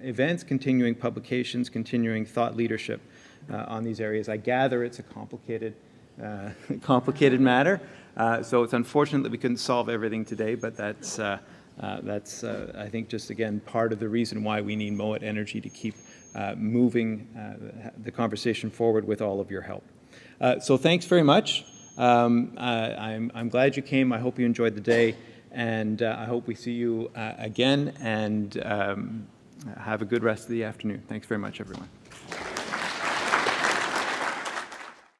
events, continuing publications, continuing thought leadership on these areas. I gather it's a complicated matter, so it's unfortunate that we couldn't solve everything today, but that's I think just again part of the reason why we need Mowett Energy to keep moving the conversation forward with all of your help. So thanks very much. I'm glad you came. I hope you enjoyed the day, and I hope we see you again, and have a good rest of the afternoon. Thanks very much, everyone.